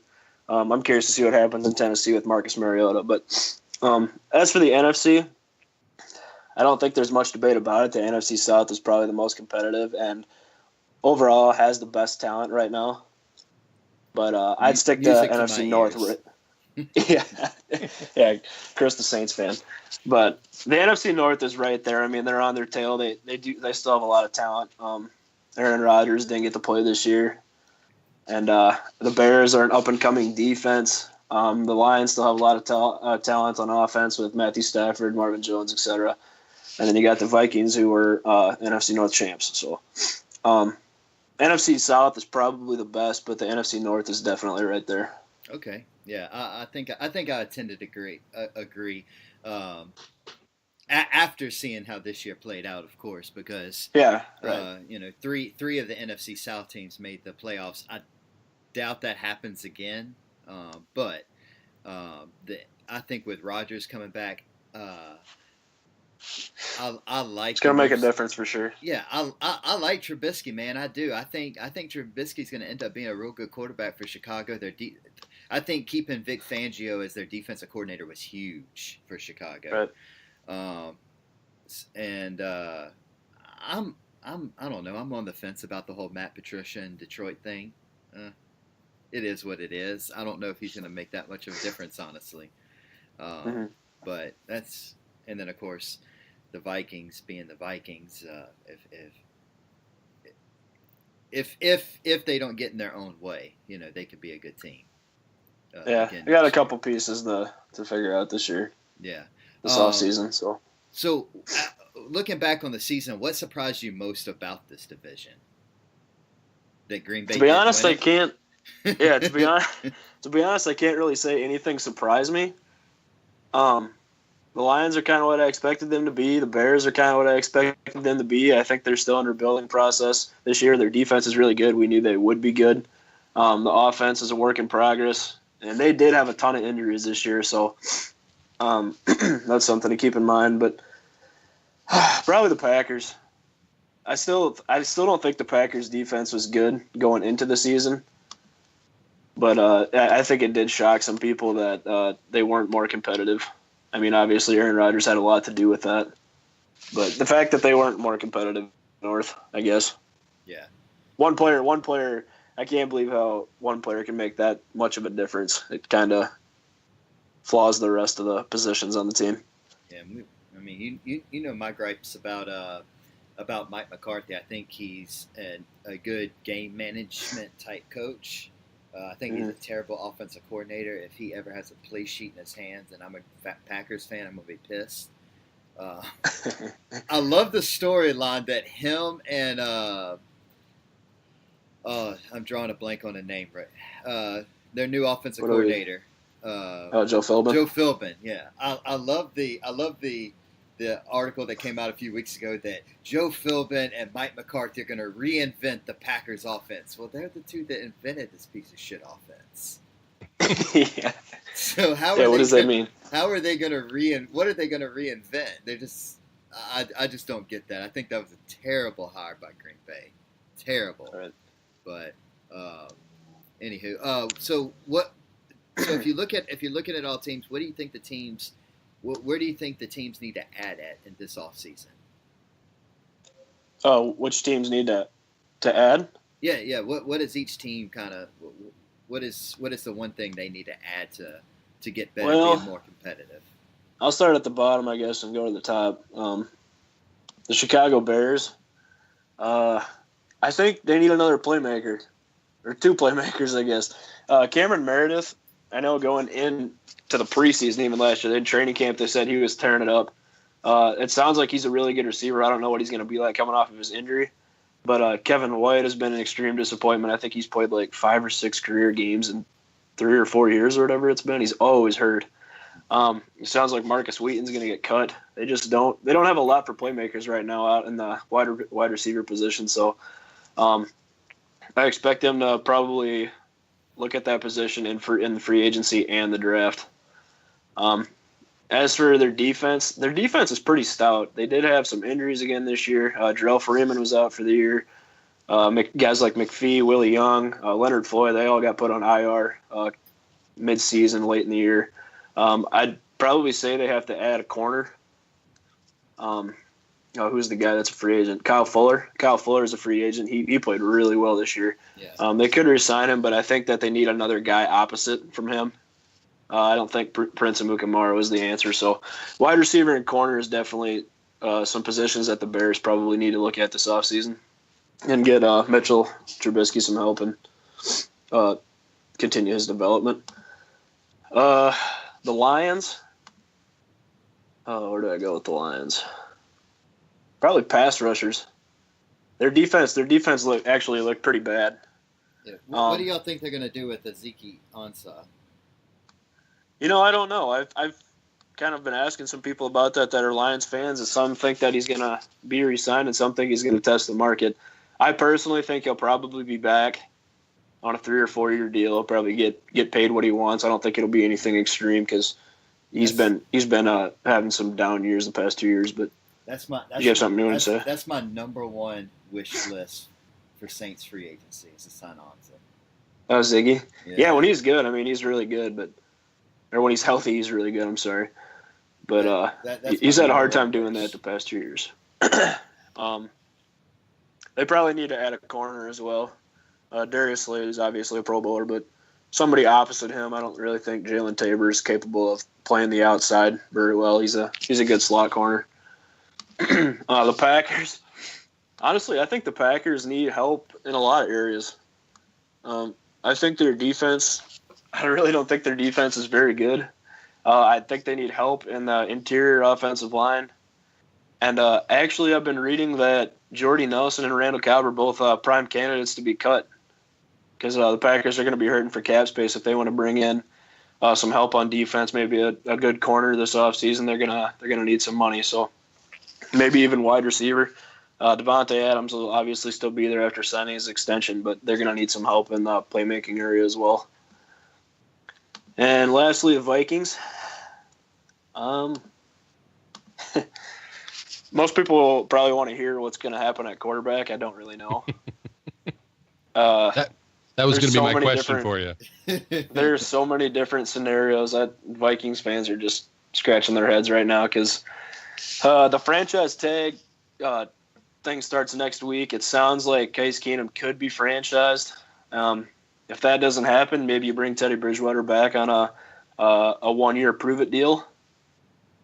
I'm curious to see what happens in Tennessee with Marcus Mariota. But as for the NFC, I don't think there's much debate about it. The NFC South is probably the most competitive and overall has the best talent right now. But I'd stick to NFC North. Yeah, Chris, the Saints fan. But the NFC North is right there. I mean, they're on their tail. They still have a lot of talent. Aaron Rodgers didn't get to play this year, and the Bears are an up and coming defense. The Lions still have a lot of talent on offense with Matthew Stafford, Marvin Jones, etc. And then you got the Vikings, who were NFC North champs. So NFC South is probably the best, but the NFC North is definitely right there. Okay, yeah, I think I tend to agree. After seeing how this year played out, of course, because three of the NFC South teams made the playoffs. I doubt that happens again, but I think with Rodgers coming back, I like. It's gonna make a difference for sure. Yeah, I like Trubisky, man. I do. I think Trubisky's gonna end up being a real good quarterback for Chicago. I think keeping Vic Fangio as their defensive coordinator was huge for Chicago. Right. And I don't know. I'm on the fence about the whole Matt Patricia and Detroit thing. It is what it is. I don't know if he's going to make that much of a difference, honestly. But that's, and then of course, the Vikings being the Vikings. If they don't get in their own way, they could be a good team. I got a couple pieces to figure out this year. Yeah, this offseason. So looking back on the season, what surprised you most about this division? That Green Bay. To be honest, I can't. Yeah, to be honest, I can't really say anything surprised me. The Lions are kind of what I expected them to be. The Bears are kind of what I expected them to be. I think they're still in a rebuilding process this year. Their defense is really good. We knew they would be good. The offense is a work in progress, and they did have a ton of injuries this year, so that's something to keep in mind. But probably the Packers. I still don't think the Packers defense was good going into the season. But I think it did shock some people that they weren't more competitive. I mean, obviously Aaron Rodgers had a lot to do with that. But the fact that they weren't more competitive North, I guess. Yeah. One player, I can't believe how one player can make that much of a difference. It kind of flaws the rest of the positions on the team. Yeah, I mean, you know my gripes about Mike McCarthy. I think he's a good game management type coach. I think he's a terrible offensive coordinator. If he ever has a play sheet in his hands, and I'm a Packers fan, I'm going to be pissed. I love the storyline that him and I'm drawing a blank on the name, right? Their new offensive coordinator. Joe Philbin. Joe Philbin, yeah. I love the article that came out a few weeks ago that Joe Philbin and Mike McCarthy are going to reinvent the Packers offense. Well, they're the two that invented this piece of shit offense. Yeah. So what does that mean? How are they going to what are they going to reinvent? They're just I just don't get that. I think that was a terrible hire by Green Bay. Terrible. Right. But anywho, so if you're looking at all teams, what do you think the teams where do you think the teams need to add at in this offseason? Oh, which teams need to add? Yeah. What is each team kind of? What is the one thing they need to add to get better, being more competitive? I'll start at the bottom, I guess, and go to the top. The Chicago Bears. I think they need another playmaker, or two playmakers, I guess. Cameron Meredith. I know going in to the preseason, even last year, in training camp, they said he was tearing it up. It sounds like he's a really good receiver. I don't know what he's going to be like coming off of his injury. But Kevin White has been an extreme disappointment. I think he's played like 5 or 6 career games in 3 or 4 years or whatever it's been. He's always hurt. It sounds like Marcus Wheaton's going to get cut. They don't have a lot for playmakers right now out in the wide receiver position. So I expect them to probably look at that position in the free agency and the draft. As for their defense is pretty stout. They did have some injuries again this year. Jarrell Freeman was out for the year. Guys like McPhee, Willie Young, Leonard Floyd, they all got put on IR mid-season, late in the year. I'd probably say they have to add a corner. Who's the guy that's a free agent? Kyle Fuller. Kyle Fuller is a free agent. He played really well this year. Yeah. They could re-sign him, but I think that they need another guy opposite from him. I don't think Prince Amukamara was the answer. So wide receiver and corner is definitely some positions that the Bears probably need to look at this offseason and get Mitchell Trubisky some help and continue his development. The Lions. Where do I go with the Lions? Probably pass rushers. Their defense looked pretty bad. Yeah. What do y'all think they're going to do with Ezekiel Ansah? I don't know. I've kind of been asking some people about that are Lions fans, and some think that he's going to be re-signed, and some think he's going to test the market. I personally think he'll probably be back on a 3 or 4 year deal. He'll probably get paid what he wants. I don't think it'll be anything extreme because he's been having some down years the past 2 years. But you have something new to say? That's my number one wish list for Saints free agency is to sign Ansah. Oh, Ziggy. Yeah. Yeah, when he's good, I mean, he's really good. Or when he's healthy, he's really good. I'm sorry, but that's he's my had a hard number time one doing wish. that the past 2 years. They probably need to add a corner as well. Darius Slade is obviously a Pro Bowler, but somebody opposite him, I don't really think Jalen Tabor is capable of playing the outside very well. He's a good slot corner. The Packers, honestly, I think the Packers need help in a lot of areas. I think their defense, I really don't think their defense is very good. I think they need help in the interior offensive line. And actually, I've been reading that Jordy Nelson and Randall Cobb are both prime candidates to be cut because the Packers are going to be hurting for cap space if they want to bring in some help on defense, maybe a good corner this offseason. They're gonna need some money, so maybe even wide receiver. Devontae Adams will obviously still be there after signing his extension, but they're going to need some help in the playmaking area as well. And lastly, the Vikings. Most people probably want to hear what's going to happen at quarterback. I don't really know. That was going to be my question for you. There's so many different scenarios that Vikings fans are just scratching their heads right now because the franchise tag thing starts next week. It sounds like Case Keenum could be franchised. If that doesn't happen, maybe you bring Teddy Bridgewater back on a 1-year prove-it deal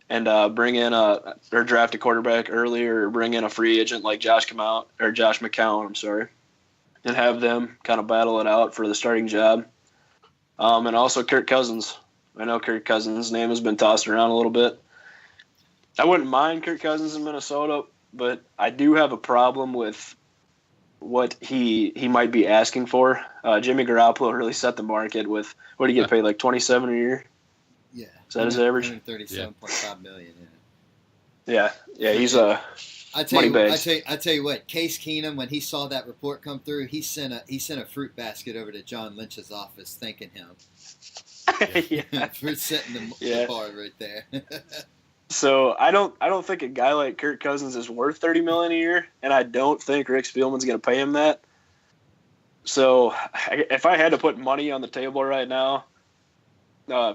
and bring in or draft a quarterback early or bring in a free agent like Josh McCown, and have them kind of battle it out for the starting job. And also Kirk Cousins. I know Kirk Cousins' name has been tossed around a little bit. I wouldn't mind Kirk Cousins in Minnesota, but I do have a problem with what he might be asking for. Jimmy Garoppolo really set the market with, what do you get paid, like $27 a year? Yeah. Is that his average? $137.5 million. Yeah, he's a money bags. I tell you what, Case Keenum, when he saw that report come through, he sent a fruit basket over to John Lynch's office thanking him. For setting the bar right there. So I don't think a guy like Kirk Cousins is worth $30 million a year, and I don't think Rick Spielman's going to pay him that. So if I had to put money on the table right now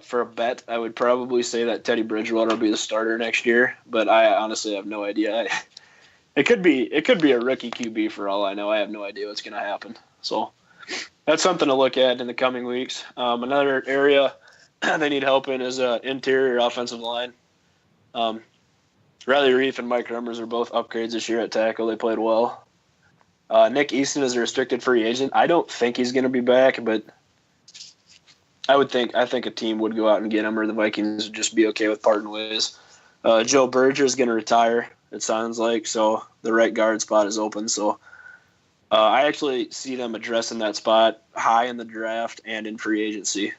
for a bet, I would probably say that Teddy Bridgewater will be the starter next year. But I honestly have no idea. It could be a rookie QB for all I know. I have no idea what's going to happen. So that's something to look at in the coming weeks. Another area they need help in is interior offensive line. Riley Reif and Mike Rummers are both upgrades this year at tackle. They played well. Nick Easton is a restricted free agent. I don't think he's going to be back, but I think a team would go out and get him, or the Vikings would just be okay with parting ways. Joe Berger is going to retire, it sounds like, so the right guard spot is open. So I actually see them addressing that spot high in the draft and in free agency.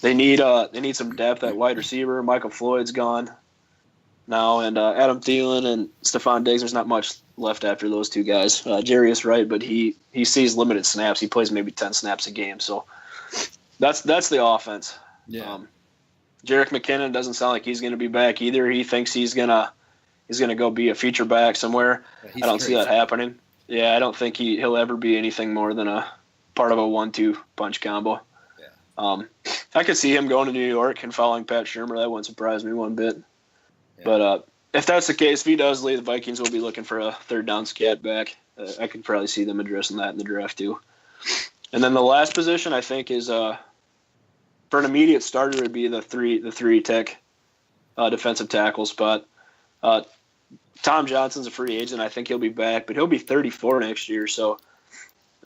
They need some depth at wide receiver. Michael Floyd's gone now, and Adam Thielen and Stephon Diggs. There's not much left after those two guys. Jarius Wright, but he sees limited snaps. He plays maybe 10 snaps a game. So that's the offense. Yeah. Jerick McKinnon doesn't sound like he's going to be back either. He thinks he's gonna go be a feature back somewhere. I don't see that happening. Yeah, I don't think he'll ever be anything more than a part of a 1-2 punch combo. I could see him going to New York and following Pat Shurmur. That wouldn't surprise me one bit. Yeah. But if that's the case, if he does leave, the Vikings will be looking for a third down scat back. I could probably see them addressing that in the draft too. And then the last position I think is for an immediate starter would be the three tech defensive tackle spot. Tom Johnson's a free agent. I think he'll be back, but he'll be 34 next year. So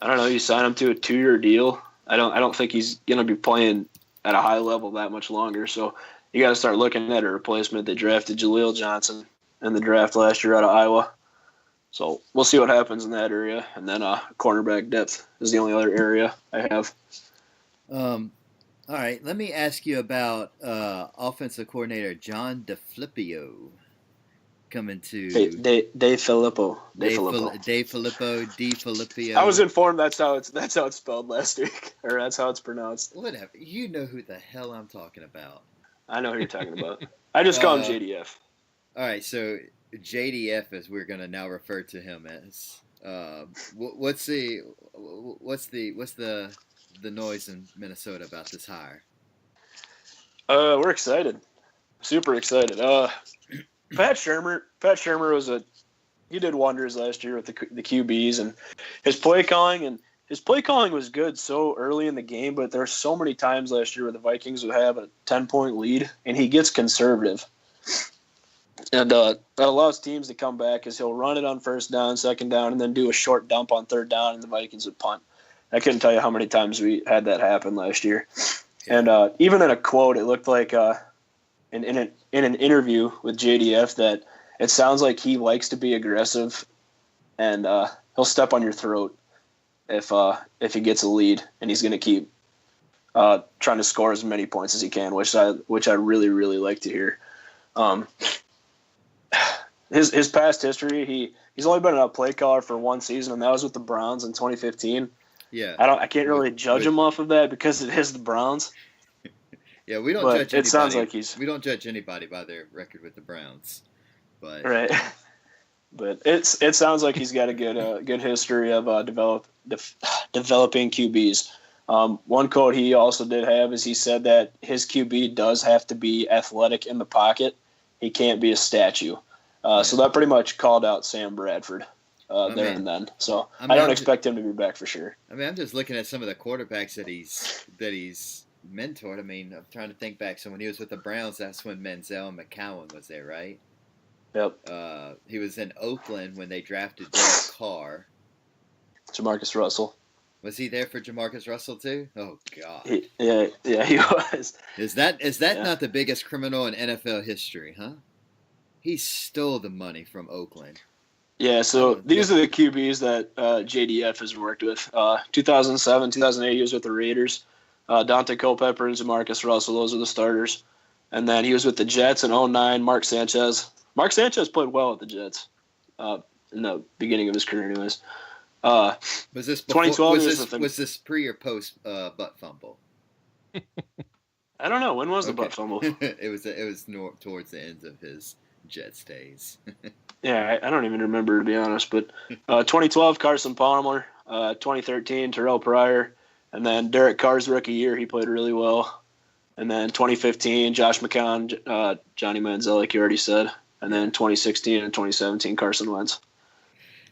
I don't know. You sign him to a 2-year deal. I don't think he's going to be playing at a high level that much longer. So you got to start looking at a replacement. They drafted Jaleel Johnson in the draft last year out of Iowa. So we'll see what happens in that area. And then cornerback depth is the only other area I have. All right. Let me ask you about offensive coordinator John DeFilippio coming to Dave Filippo. I was informed that's how it's spelled last week, or that's how it's pronounced. Whatever. You know who the hell I'm talking about. I know who you're talking about. I just call him JDF. All right, so JDF, as we're going to now refer to him as. What's the noise in Minnesota about this hire? We're excited, super excited. Pat Shermer he did wonders last year with the QBs and his play calling was good so early in the game, but there were so many times last year where the Vikings would have a 10-point lead and he gets conservative. And that allows teams to come back as he'll run it on first down, second down, and then do a short dump on third down, and the Vikings would punt. I couldn't tell you how many times we had that happen last year. And even in a quote, it looked like in an interview with JDF that it sounds like he likes to be aggressive, and he'll step on your throat if he gets a lead, and he's going to keep trying to score as many points as he can, which I really, really like to hear. His past history, he's only been a play caller for one season, and that was with the Browns in 2015. Yeah, I can't really judge him off of that because it is the Browns. Yeah, we don't judge anybody. It sounds like we don't judge anybody by their record with the Browns, but right. But it sounds like he's got a good history of developing QBs. One quote he also did have is he said that his QB does have to be athletic in the pocket. He can't be a statue. So that pretty much called out Sam Bradford there and then. So I don't expect him to be back for sure. I mean, I'm just looking at some of the quarterbacks that he's mentored. I mean, I'm trying to think back. So when he was with the Browns, that's when Manziel and McCown was there, right? Yep. He was in Oakland when they drafted Derek Carr. Jamarcus Russell. Was he there for Jamarcus Russell too? Oh God. Yeah, he was. Is that not the biggest criminal in NFL history, huh? He stole the money from Oakland. Yeah, so these are the QBs that JDF has worked with. 2007, 2008, he was with the Raiders. Dante Culpepper and Jamarcus Russell, those are the starters. And then he was with the Jets in 2009, Mark Sanchez. Mark Sanchez played well with the Jets in the beginning of his career anyways. Was this before, 2012 was this pre or post butt fumble? I don't know. When was the butt fumble? It was towards the ends of his Jets days. Yeah, I don't even remember, to be honest. But 2012, Carson Palmer. 2013, Terrell Pryor. And then Derek Carr's rookie year, he played really well. And then 2015, Josh McCown, Johnny Manziel, like you already said. And then 2016 and 2017, Carson Wentz.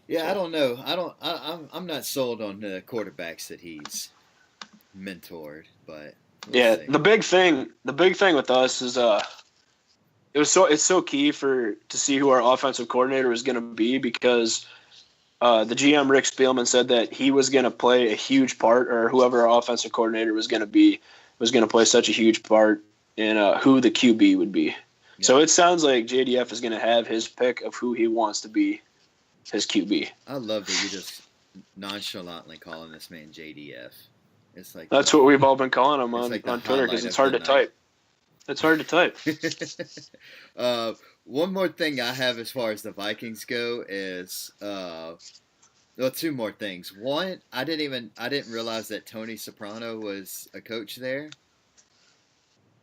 Yeah, so. I don't know. I'm not sold on the quarterbacks that he's mentored, but we'll see. the big thing with us is it's so key to see who our offensive coordinator was going to be because the GM Rick Spielman said that he was going to play a huge part, or whoever our offensive coordinator was going to be was going to play such a huge part in who the QB would be. Yeah. So it sounds like JDF is going to have his pick of who he wants to be his QB. I love that you just nonchalantly calling this man JDF. It's like that's what we've all been calling him on Twitter because it's hard to type. It's hard to type. One more thing I have as far as the Vikings go is two more things. One, I didn't realize that Tony Soprano was a coach there.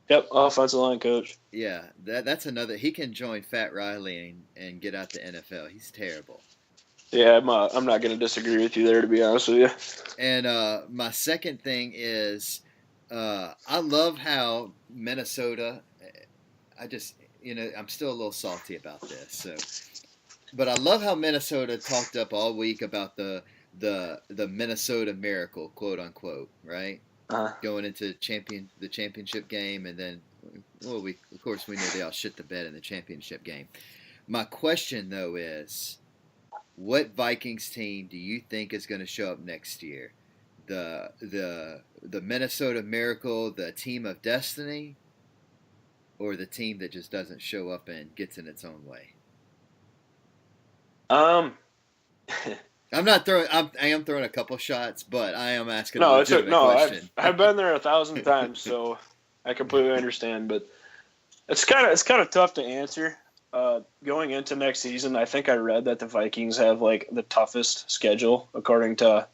Yep, offensive line coach. Yeah, that's another. He can join Fat Riley and get out the NFL. He's terrible. Yeah, I'm not going to disagree with you there, to be honest with you. And my second thing is, I love how Minnesota. I'm still a little salty about this. So, but I love how Minnesota talked up all week about the Minnesota Miracle, quote unquote, right? Going into the championship game, and then, we know they all shit the bed in the championship game. My question though is, what Vikings team do you think is going to show up next year? The Minnesota Miracle, the team of destiny, or the team that just doesn't show up and gets in its own way? I am throwing a couple shots, but I am asking a legitimate question. I've been there 1,000 times, so I completely understand. But it's kind of tough to answer. Going into next season, I think I read that the Vikings have like the toughest schedule according to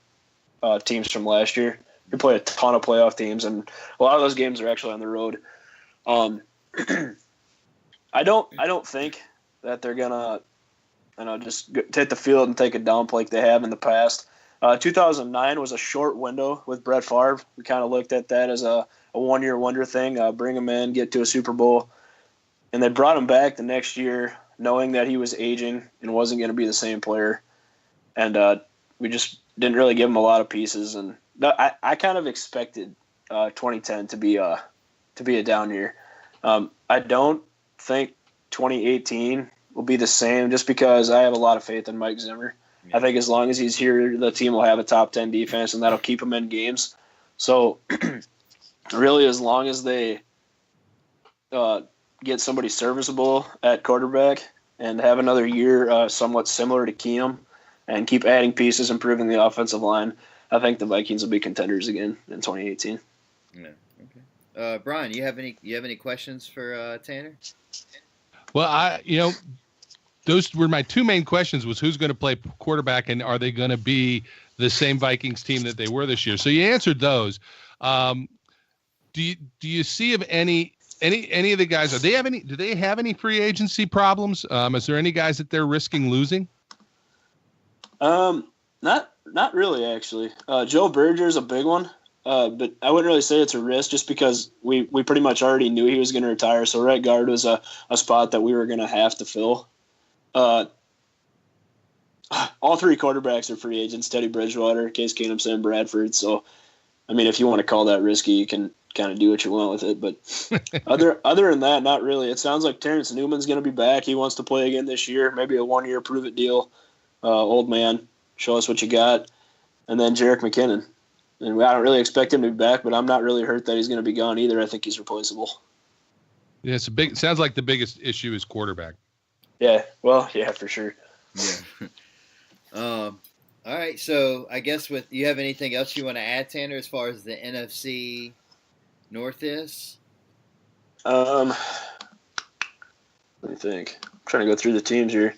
teams from last year. They play a ton of playoff teams, and a lot of those games are actually on the road. I don't think that they're gonna just take the field and take a dump like they have in the past. 2009 was a short window with Brett Favre. We kind of looked at that as a one-year wonder thing, bring him in, get to a Super Bowl. And they brought him back the next year knowing that he was aging and wasn't going to be the same player. And we just didn't really give him a lot of pieces. And I kind of expected 2010 to be a down year. I don't think 2018 will be the same just because I have a lot of faith in Mike Zimmer. Yeah. I think as long as he's here, the team will have a top 10 defense, and that'll keep him in games. So really, as long as they get somebody serviceable at quarterback and have another year somewhat similar to Keenum and keep adding pieces, improving the offensive line, I think the Vikings will be contenders again in 2018. Yeah. Okay. Brian, you have any questions for Tanner? Well, those were my two main questions: was who's going to play quarterback, and are they going to be the same Vikings team that they were this year? So you answered those. Do you see of any of the guys? Do they have any free agency problems? Is there any guys that they're risking losing? Not really, actually. Joe Berger's a big one, but I wouldn't really say it's a risk just because we pretty much already knew he was going to retire. So right guard was a spot that we were going to have to fill. All three quarterbacks are free agents: Teddy Bridgewater, Case Keenum, Sam Bradford. So, I mean, if you want to call that risky, you can kind of do what you want with it. But other than that, not really. It sounds like Terrence Newman's going to be back. He wants to play again this year, maybe a 1-year prove-it deal. Old man, show us what you got. And then Jerick McKinnon. And I don't really expect him to be back, but I'm not really hurt that he's going to be gone either. I think he's replaceable. Yeah, sounds like the biggest issue is quarterback. Yeah, well, yeah, for sure. Yeah. All right, so I guess you have anything else you want to add, Tanner, as far as the NFC North is? Let me think. I'm trying to go through the teams here.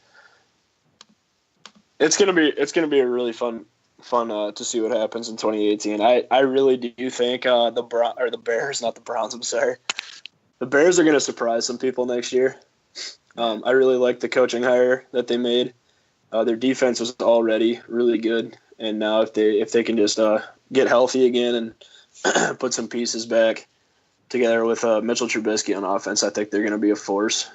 It's gonna be a really fun to see what happens in 2018. I really do think the Bears, not the Browns. I'm sorry, the Bears are gonna surprise some people next year. I really like the coaching hire that they made. Their defense was already really good, and now if they can just get healthy again and put some pieces back together with Mitchell Trubisky on offense, I think they're going to be a force.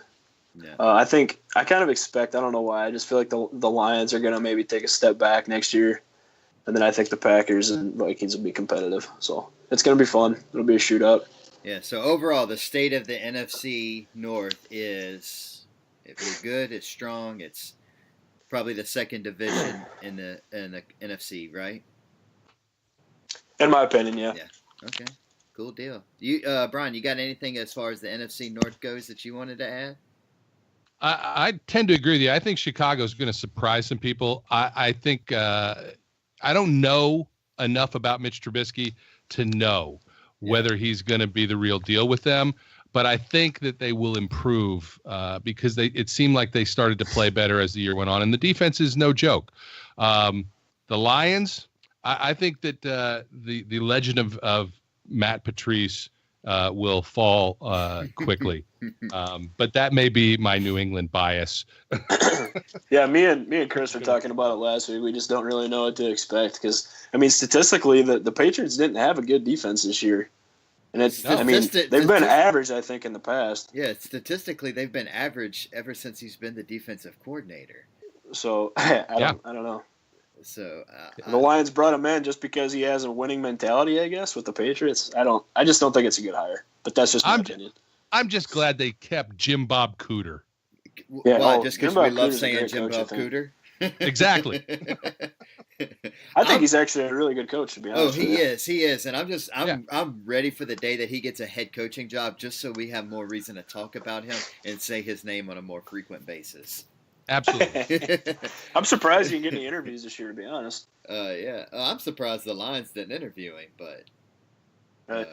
Yeah. I kind of expect, I don't know why, I just feel like the Lions are going to maybe take a step back next year, and then I think the Packers and Vikings will be competitive. So it's going to be fun. It'll be a shootout. Yeah. So overall, the state of the NFC North is. If we're good, it's strong. It's probably the second division in the NFC, right? In my opinion, yeah. Yeah. Okay. Cool deal. You, Brian, you got anything as far as the NFC North goes that you wanted to add? I tend to agree with you. I think Chicago's going to surprise some people. I think I don't know enough about Mitch Trubisky to know whether he's going to be the real deal with them. But I think that they will improve because it seemed like they started to play better as the year went on. And the defense is no joke. The Lions, I think that the legend of Matt Patrice will fall quickly. But that may be my New England bias. Yeah, me and Chris were talking about it last week. We just don't really know what to expect because, I mean, statistically, the Patriots didn't have a good defense this year. And they've been average, I think, in the past. Yeah, statistically, they've been average ever since he's been the defensive coordinator. So I don't know. So the Lions brought him in just because he has a winning mentality, I guess, with the Patriots. I just don't think it's a good hire. But that's just my opinion. I'm just glad they kept Jim Bob Cooter. Yeah, just because we love saying Jim Bob Cooter. Exactly. I think he's actually a really good coach, to be honest. Oh, he is, and I'm ready for the day that he gets a head coaching job, just so we have more reason to talk about him and say his name on a more frequent basis. Absolutely. I'm surprised you didn't get any interviews this year, to be honest. Yeah, I'm surprised the Lions didn't interview him, but. Right.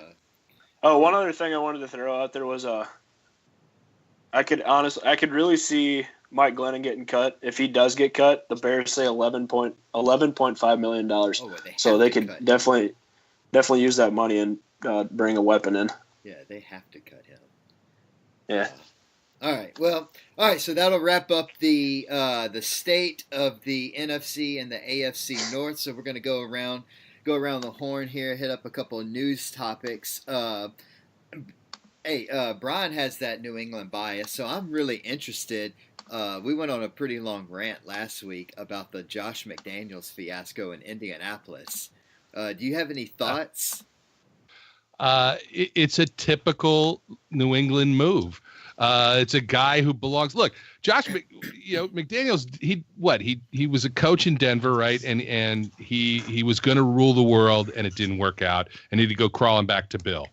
One other thing I wanted to throw out there was I could really see Mike Glennon getting cut. If he does get cut, the Bears say $11.5 million. So they could definitely use that money and bring a weapon in. Yeah, they have to cut him. Yeah. All right. Well, all right. So that'll wrap up the state of the NFC and the AFC North. So we're going to go around the horn here, hit up a couple of news topics. Brian has that New England bias, so I'm really interested. We went on a pretty long rant last week about the Josh McDaniels fiasco in Indianapolis. Do you have any thoughts? It's a typical New England move. It's a guy who belongs. Look, McDaniels. He was a coach in Denver, right? And he was going to rule the world, and it didn't work out, and he had to go crawling back to Bill.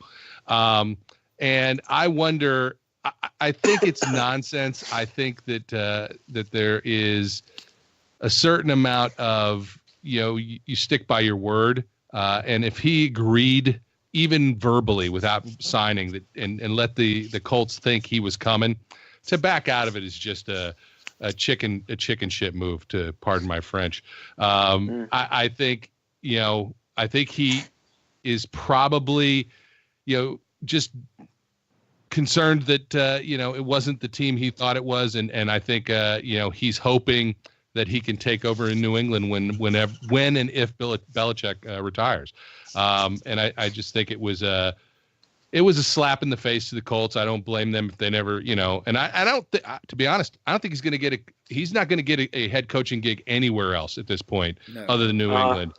And I wonder. I think it's nonsense. I think that there is a certain amount of you stick by your word, and if he agreed, even verbally without signing that, and let the Colts think he was coming, to back out of it is just a chicken shit move, to pardon my French. I think he is probably just concerned that it wasn't the team he thought it was, and I think he's hoping that he can take over in New England when and if Belichick retires. And I just think it was a slap in the face to the Colts. I don't blame them if they never, and I don't to be honest, I don't think he's not going to get a head coaching gig anywhere else at this point, other than New England,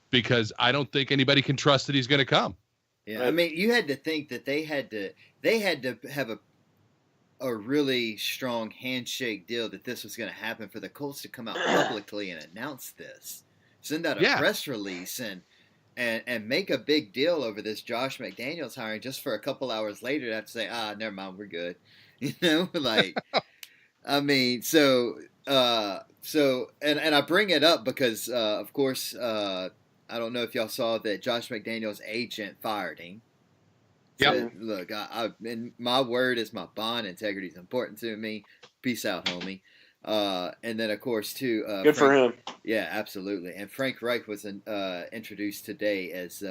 because I don't think anybody can trust that he's going to come. Yeah. I mean, you had to think that they had to have a really strong handshake deal that this was going to happen for the Colts to come out publicly and announce this, send out a press release and make a big deal over this Josh McDaniels hiring, just for a couple hours later to have to say, never mind, we're good. I mean, so I bring it up because, of course, I don't know if y'all saw that Josh McDaniels' agent fired him. Yeah. Look, and my word is my bond. Integrity is important to me. Peace out, homie. And then, of course, too. Good for him. Yeah, absolutely. And Frank Reich was introduced today as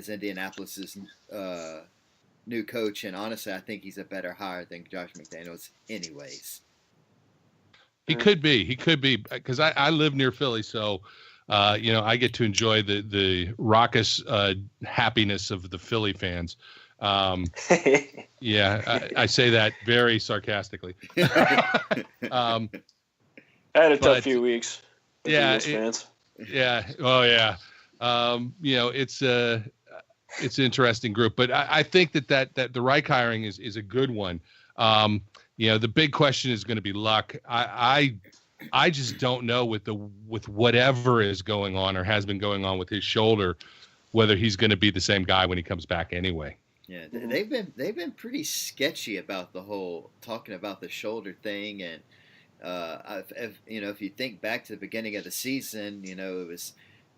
Indianapolis's new coach. And honestly, I think he's a better hire than Josh McDaniels, anyways. He could be, because I live near Philly, so. I get to enjoy the raucous happiness of the Philly fans. I say that very sarcastically. I had a tough few weeks. Fans. Yeah. Oh yeah. It's an interesting group, but I think that the Reich hiring is a good one. The big question is going to be luck. I just don't know with whatever is going on or has been going on with his shoulder, whether he's going to be the same guy when he comes back anyway. Yeah, they've been pretty sketchy about the whole talking about the shoulder thing, and if you think back to the beginning of the season, it was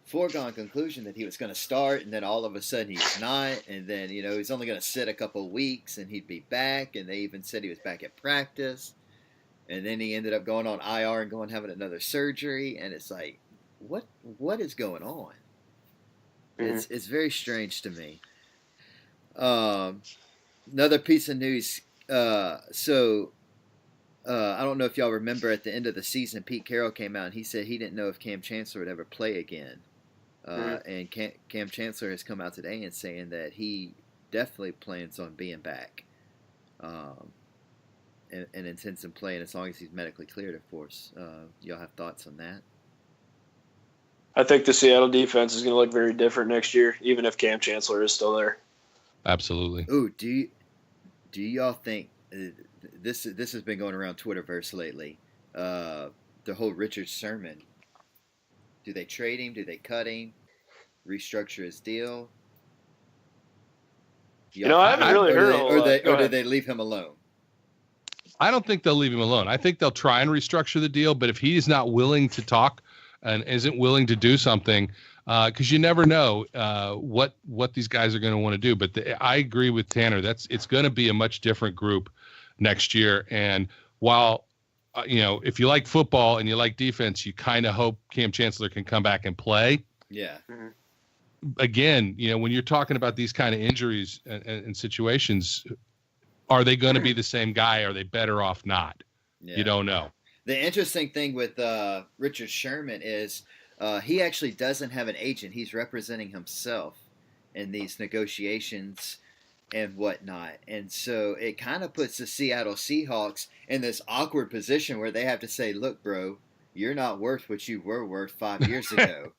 foregone conclusion that he was going to start, and then all of a sudden he's not, and then he's only going to sit a couple of weeks and he'd be back, and they even said he was back at practice. And then he ended up going on IR and having another surgery, and it's like, what is going on? Mm-hmm. It's very strange to me. Another piece of news. I don't know if y'all remember at the end of the season, Pete Carroll came out and he said he didn't know if Cam Chancellor would ever play again. And Cam Chancellor has come out today and saying that he definitely plans on being back. And intends on playing as long as he's medically cleared, of course. Y'all have thoughts on that? I think the Seattle defense is going to look very different next year, even if Cam Chancellor is still there. Absolutely. Ooh, do y'all think this has been going around Twitterverse lately? The whole Richard Sherman. Do they trade him? Do they cut him? Restructure his deal? I haven't really heard a whole lot. Or do they leave him alone? I don't think they'll leave him alone. I think they'll try and restructure the deal, but if he is not willing to talk and isn't willing to do something, because you never know what these guys are going to want to do. But I agree with Tanner. It's going to be a much different group next year. And while if you like football and you like defense, you kind of hope Cam Chancellor can come back and play. Yeah. Mm-hmm. Again, when you're talking about these kind of injuries and situations, are they going to be the same guy? Are they better off not? Yeah. You don't know. The interesting thing with Richard Sherman is he actually doesn't have an agent. He's representing himself in these negotiations and whatnot. And so it kind of puts the Seattle Seahawks in this awkward position where they have to say, look, bro, you're not worth what you were worth 5 years ago.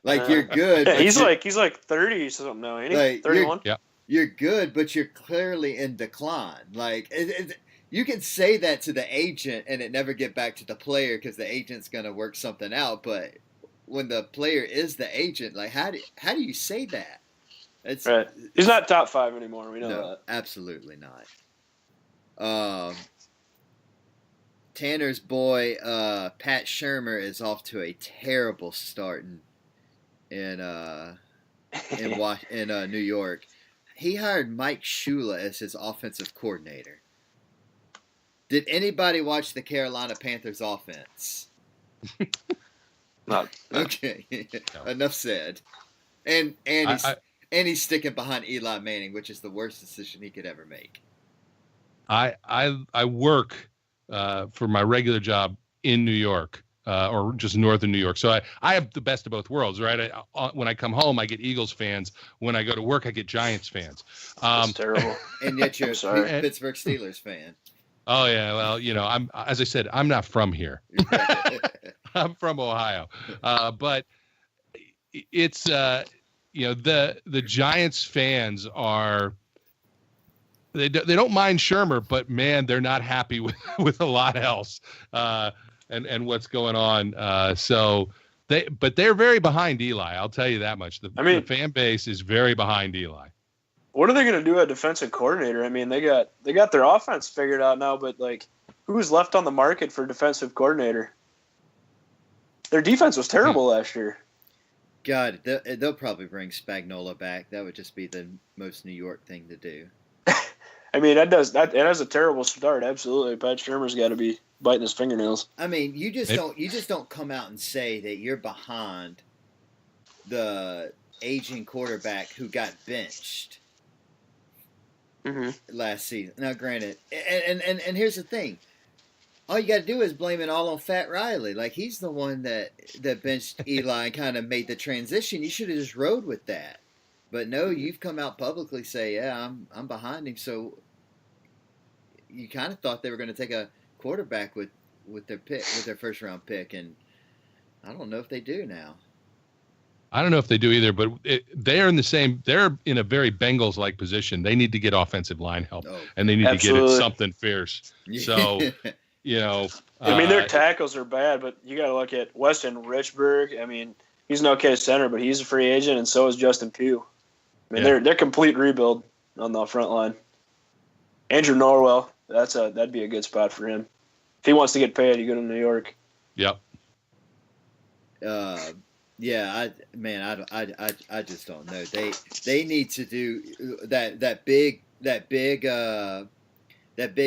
Like, you're good. Yeah, he's like 30 or something now, ain't he? Like, 31? Yeah. You're good, but you're clearly in decline. Like, you can say that to the agent and it never get back to the player because the agent's going to work something out. But when the player is the agent, like, how do you say that? It's right. He's not top 5 anymore. We know that. Absolutely not. Tanner's boy, Pat Shurmur, is off to a terrible start in New York. He hired Mike Shula as his offensive coordinator. Did anybody watch the Carolina Panthers offense? Not. Okay. No. Enough said. And he's sticking behind Eli Manning, which is the worst decision he could ever make. I work for my regular job in New York, or just north of New York. So I have the best of both worlds, right? When I come home, I get Eagles fans. When I go to work, I get Giants fans. That's terrible. And yet you're a Pittsburgh Steelers fan. Oh yeah, well, as I said, I'm not from here. I'm from Ohio, but it's the Giants fans are. They don't mind Shurmur, but man, they're not happy with a lot else, and what's going on. So they're very behind Eli. I'll tell you that much. The fan base is very behind Eli. What are they going to do at defensive coordinator? I mean, they got their offense figured out now, but like, who's left on the market for defensive coordinator? Their defense was terrible last year. God, they'll probably bring Spagnuolo back. That would just be the most New York thing to do. I mean, it has a terrible start. Absolutely, Pat Shurmur's got to be biting his fingernails. I mean, you just don't come out and say that you're behind the aging quarterback who got benched last season. Now, granted, and here's the thing: all you got to do is blame it all on Fat Riley. Like, he's the one that benched Eli and kind of made the transition. You should have just rode with that. But no, you've come out publicly say, yeah, I'm behind him. So you kind of thought they were going to take a quarterback with their first round pick, and I don't know if they do now. I don't know if they do either, but they're in a very Bengals-like position. They need to get offensive line help, and they need to get it something fierce. So, I mean, their tackles are bad, but you got to look at Weston Richburg. I mean, he's an okay center, but he's a free agent, and so is Justin Pugh. I mean, they're complete rebuild on the front line. Andrew Norwell, that'd be a good spot for him. If he wants to get paid, you go to New York. Yep. Yeah, I just don't know. They need to do that big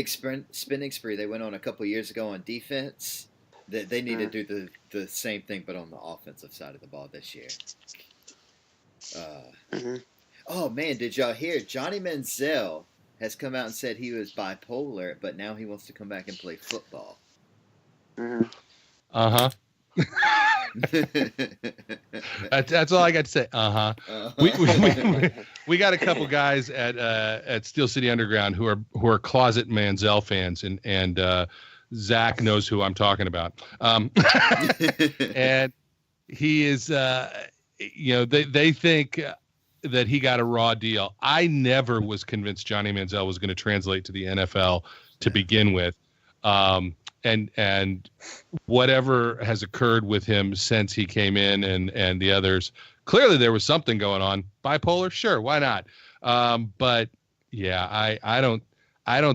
spending spree they went on a couple years ago on defense. They need to do the same thing, but on the offensive side of the ball this year. Oh man, did y'all hear? Johnny Manziel has come out and said he was bipolar, but now he wants to come back and play football. Uh-huh. That's all I got to say. We got a couple guys at Steel City Underground who are closet Manziel fans, and Zach knows who I'm talking about. And he is, they think that he got a raw deal. I never was convinced Johnny Manziel was going to translate to the NFL to begin with. And whatever has occurred with him since he came in and the others, clearly there was something going on. Bipolar, sure, why not? But yeah, I don't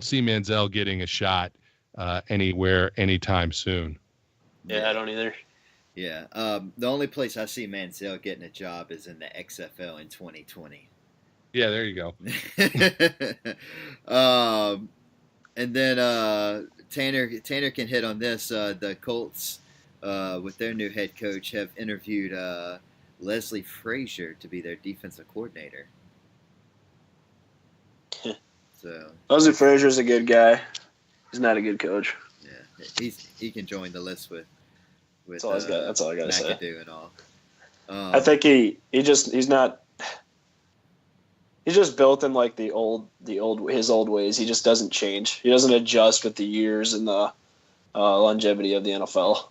see Manziel getting a shot anywhere anytime soon. Yeah, I don't either. Yeah, the only place I see Manziel getting a job is in the XFL in 2020. Yeah, there you go. And then Tanner can hit on this. The Colts, with their new head coach, have interviewed Leslie Frazier to be their defensive coordinator. So So Ozzie Frazier's a good guy. He's not a good coach. Yeah, he can join the list with That's all I got to say. McAdoo and all. I think he's not. He's just built in like his old ways. He just doesn't change. He doesn't adjust with the years and the longevity of the NFL.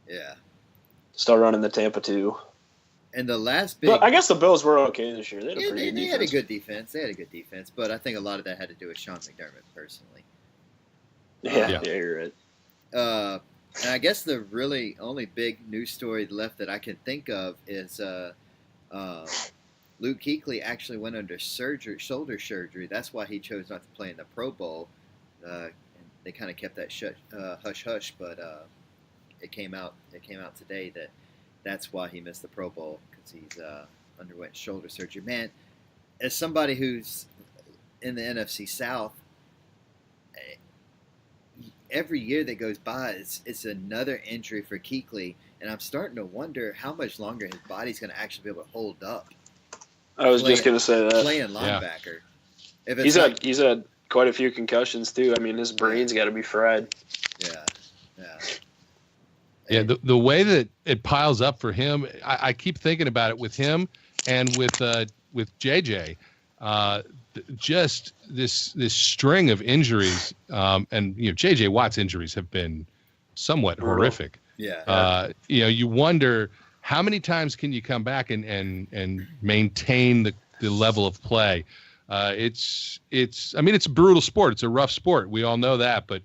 Yeah. Still running the Tampa 2. And the last big... But I guess the Bills were okay this year. They had a pretty good defense. They had a good defense. They had a good defense, but I think a lot of that had to do with Sean McDermott personally. Yeah, you're right. And I guess the really only big news story left that I can think of is Luke Kuechly actually went under shoulder surgery. That's why he chose not to play in the Pro Bowl. And they kind of kept that hush-hush, but it came out today that that's why he missed the Pro Bowl, because he's underwent shoulder surgery. Man, as somebody who's in the NFC South, every year that goes by, it's another injury for Kuechly, and I'm starting to wonder how much longer his body's going to actually be able to hold up. I was just going to say that. Playing linebacker. Yeah. He's had quite a few concussions, too. I mean, his brain's got to be fried. Yeah, the way that it piles up for him, I keep thinking about it with him and with JJ. Just this string of injuries, and JJ Watt's injuries have been somewhat horrific. Yeah. You wonder how many times can you come back and maintain the level of play. It's a brutal sport. It's a rough sport. We all know that, but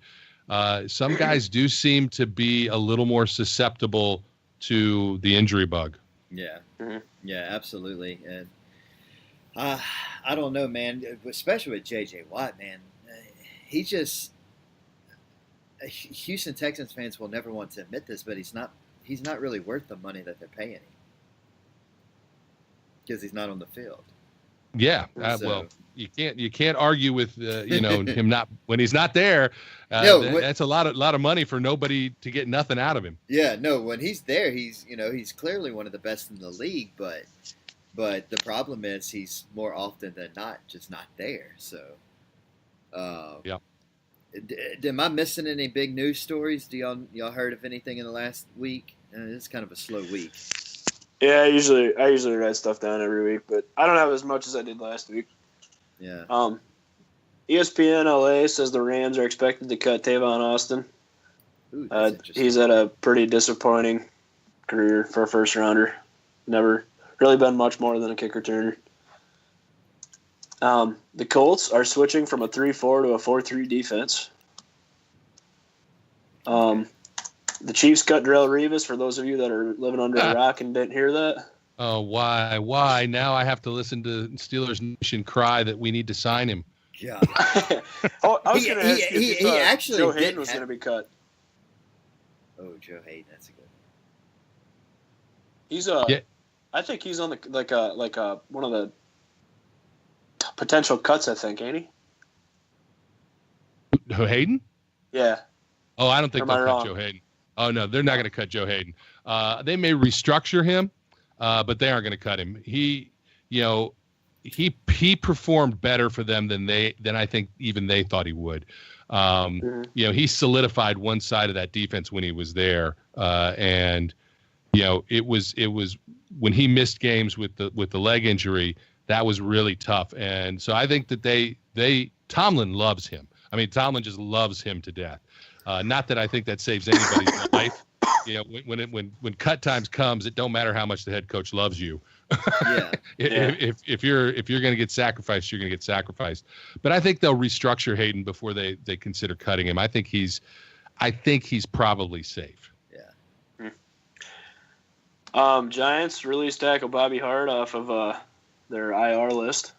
some guys do seem to be a little more susceptible to the injury bug. Yeah. Mm-hmm. Yeah, absolutely. And I don't know, man, especially with J.J. Watt, man. He just – Houston Texans fans will never want to admit this, but he's not really worth the money that they're paying him because he's not on the field. Yeah, well, you can't argue with him not when he's not there. That's a lot of money for nobody to get nothing out of him. Yeah, no, when he's there, he's clearly one of the best in the league, but the problem is he's more often than not just not there. So, yeah. Am I missing any big news stories? Do y'all heard of anything in the last week? It's kind of a slow week. Yeah, I usually write stuff down every week, but I don't have as much as I did last week. Yeah. ESPN LA says the Rams are expected to cut Tavon Austin. Ooh, he's had a pretty disappointing career for a first rounder. Never really been much more than a kick returner. The Colts are switching from a 3-4 to a 4-3 defense. The Chiefs cut Darrelle Revis, for those of you that are living under a rock and didn't hear that. Oh, why? Now I have to listen to Steelers Nation cry that we need to sign him. Yeah. I was going to ask you if actually Joe Hayden was going to be cut. Oh, Joe Hayden, that's a good one. He's I think he's on the like one of the potential cuts, I think, ain't he? Hayden? Yeah. Oh, I don't think they'll cut Joe Hayden. Oh, no, they're not going to cut Joe Hayden. They may restructure him, but they aren't going to cut him. He performed better for them than I think even they thought he would. He solidified one side of that defense when he was there, and it was when he missed games with the leg injury, that was really tough. And so I think that Tomlin loves him. I mean, Tomlin just loves him to death. Not that I think that saves anybody's life. When cut times comes, it don't matter how much the head coach loves you. Yeah. If you're going to get sacrificed, you're going to get sacrificed. But I think they'll restructure Hayden before they consider cutting him. I think he's probably safe. Yeah. Giants released tackle Bobby Hart off of their IR list.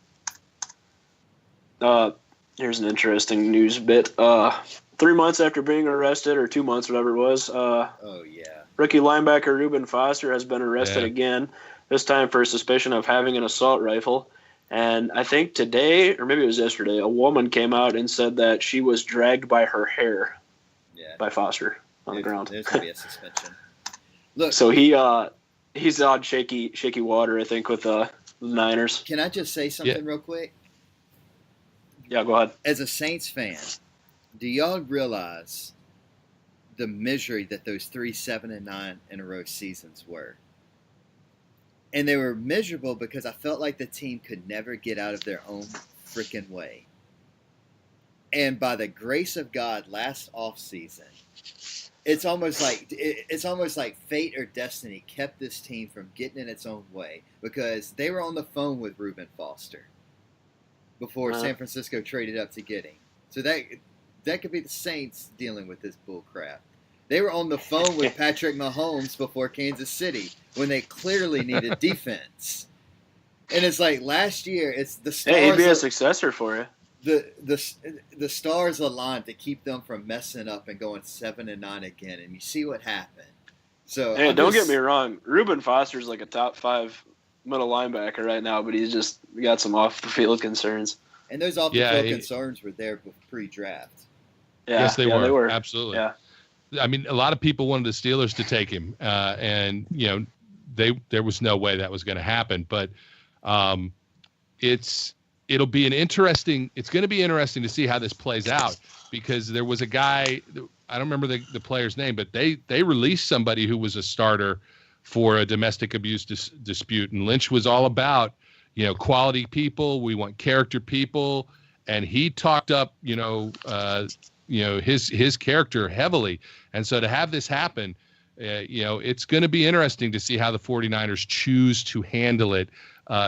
Here's an interesting news bit. 3 months after being arrested, or 2 months, whatever it was. Rookie linebacker Reuben Foster has been arrested again, this time for suspicion of having an assault rifle. And I think today, or maybe it was yesterday, a woman came out and said that she was dragged by her hair by Foster on the ground. There's going to be a suspension. Look, so he's on shaky water, I think, with the Niners. Can I just say something real quick? Yeah, go ahead. As a Saints fan, do y'all realize the misery that those 3 7-9 in a row seasons were? And they were miserable because I felt like the team could never get out of their own freaking way. And by the grace of God, last offseason, it's almost like fate or destiny kept this team from getting in its own way, because they were on the phone with Reuben Foster before San Francisco traded up to get him. So that could be the Saints dealing with this bull crap. They were on the phone with Patrick Mahomes before Kansas City when they clearly needed defense. And it's like last year, it's the stars. Hey, he'd be a successor for you. The stars aligned to keep them from messing up and going 7-9 again, and you see what happened. So hey, don't get me wrong, Reuben Foster's like a top 5 middle linebacker right now, but he's just got some off the field concerns. And those off the field concerns were there pre-draft. Yeah, yes, they were. Absolutely. Yeah. I mean, a lot of people wanted the Steelers to take him, and there was no way that was going to happen. But it's going to be interesting to see how this plays out, because there was a guy, I don't remember the player's name, but they released somebody who was a starter for a domestic abuse dispute, and Lynch was all about quality people. We want character people, and he talked up his character heavily. And so to have this happen, it's going to be interesting to see how the 49ers choose to handle it,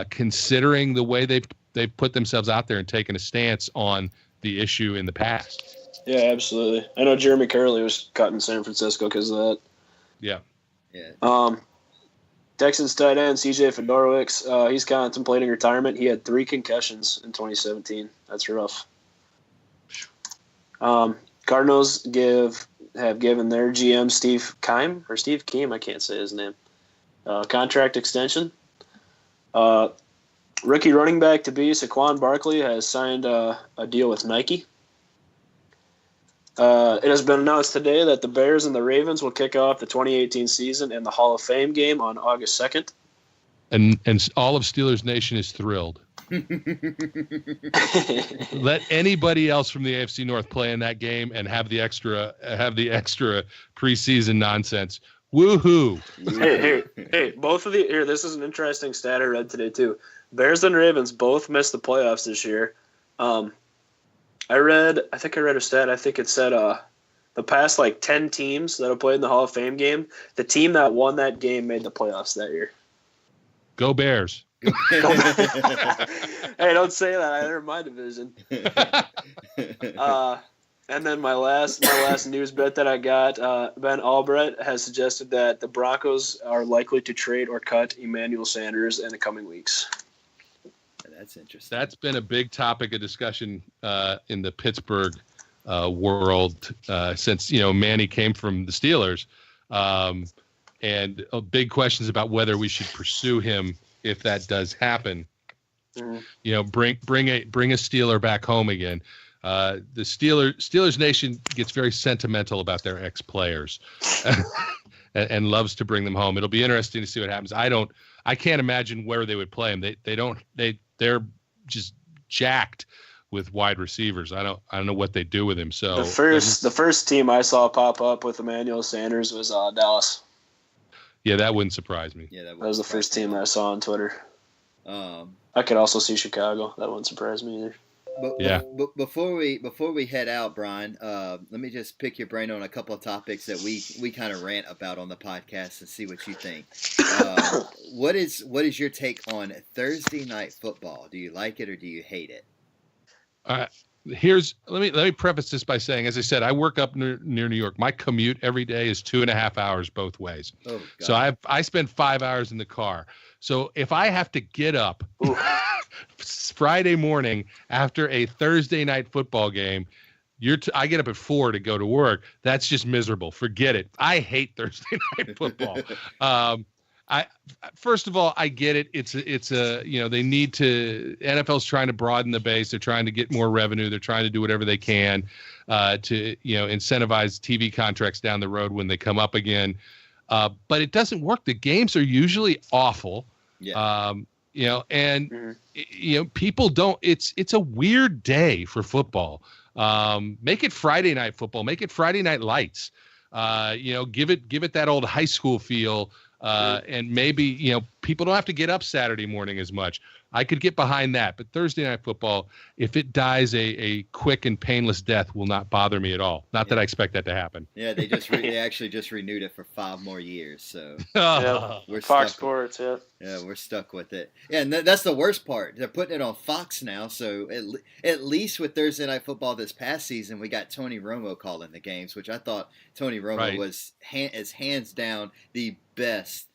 considering the way they've put themselves out there and taken a stance on the issue in the past. Yeah, absolutely. I know Jeremy Curley was cut in San Francisco because of that. Yeah. Texans tight end CJ Fedorowicz, he's contemplating retirement. He had 3 concussions in 2017. That's rough. Cardinals have given their GM Steve Keim, I can't say his name, contract extension. Rookie running back to be Saquon Barkley has signed a deal with Nike. It has been announced today that the Bears and the Ravens will kick off the 2018 season in the Hall of Fame game on August 2nd. And all of Steelers Nation is thrilled. Let anybody else from the AFC North play in that game and have the extra preseason nonsense. Woohoo! Hey! Both of this is an interesting stat I read today too. Bears and Ravens both missed the playoffs this year. I think I read a stat. I think it said the past 10 teams that have played in the Hall of Fame game, the team that won that game made the playoffs that year. Go Bears! Hey, don't say that. They're in my division. And then my last news bit that I got, Ben Albrecht has suggested that the Broncos are likely to trade or cut Emmanuel Sanders in the coming weeks. That's interesting. That's been a big topic of discussion in the Pittsburgh world since Manny came from the Steelers, and big questions about whether we should pursue him if that does happen. Mm-hmm. Bring a Steeler back home again. The Steelers Nation gets very sentimental about their ex-players and loves to bring them home. It'll be interesting to see what happens. I can't imagine where they would play them. They're just jacked with wide receivers. I don't know what they do with him. So the first team I saw pop up with Emmanuel Sanders was Dallas. Yeah, that wouldn't surprise me. Yeah, that was the first team that I saw on Twitter. I could also see Chicago. That wouldn't surprise me either. But before we head out, Brian, let me just pick your brain on a couple of topics that we kind of rant about on the podcast and see what you think. What is your take on Thursday night football? Do you like it or do you hate it? Let me preface this by saying, as I said, I work up near New York. My commute every day is 2.5 hours both ways. Oh, God. So I spend 5 hours in the car. So if I have to get up Friday morning after a Thursday night football game, I get up at 4 to go to work. That's just miserable. Forget it. I hate Thursday night football. First of all, I get it. It's they need to. NFL's trying to broaden the base. They're trying to get more revenue. They're trying to do whatever they can to incentivize TV contracts down the road when they come up again. But it doesn't work. The games are usually awful. Yeah. and people don't. It's a weird day for football. Make it Friday night football. Make it Friday night lights. Give it that old high school feel. And maybe, people don't have to get up Saturday morning as much. I could get behind that. But Thursday night football, if it dies a quick and painless death, will not bother me at all. Not that I expect that to happen. Yeah, they actually just renewed it for 5 more years. So we're Fox Sports, Yeah, we're stuck with it. Yeah, and that's the worst part. They're putting it on Fox now. So at least with Thursday night football this past season, we got Tony Romo calling the games, which I thought Tony Romo was hands down the best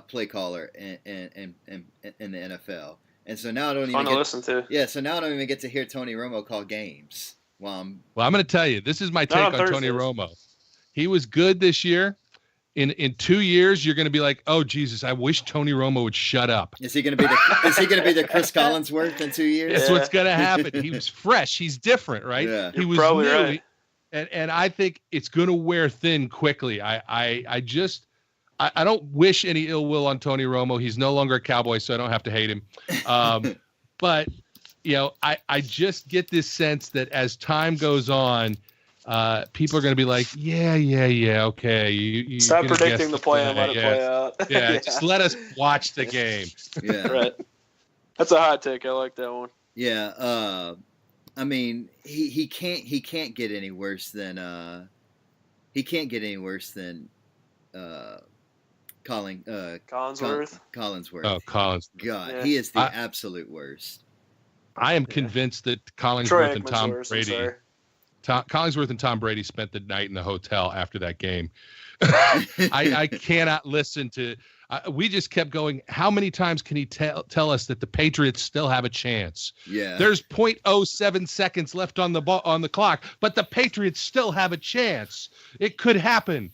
play caller in the NFL. And so now I don't even listen to. Yeah, so now I don't even get to hear Tony Romo call games. Well, I'm going to tell you, this is my take on Tony Romo. He was good this year. In 2 years, you're going to be like, oh Jesus, I wish Tony Romo would shut up. Is he going to be the Chris Collinsworth in 2 years? That's what's going to happen. He was fresh. He's different, right? Yeah. He was probably new. Right. And I think it's going to wear thin quickly. I don't wish any ill will on Tony Romo. He's no longer a Cowboy, so I don't have to hate him. But I just get this sense that as time goes on, people are going to be like, yeah, okay. You stop predicting the play and let it play out. Yeah, just let us watch the game. Yeah, right. That's a hot take. I like that one. Yeah, I mean, he can't get any worse than Collinsworth. Collinsworth. Oh, Collinsworth. God, yeah. He is the absolute worst. I am convinced that Collinsworth and Tom Brady. Collinsworth and Tom Brady spent the night in the hotel after that game. I cannot listen to. We just kept going. How many times can he tell us that the Patriots still have a chance? Yeah. There's 0.07 seconds left on the clock, but the Patriots still have a chance. It could happen.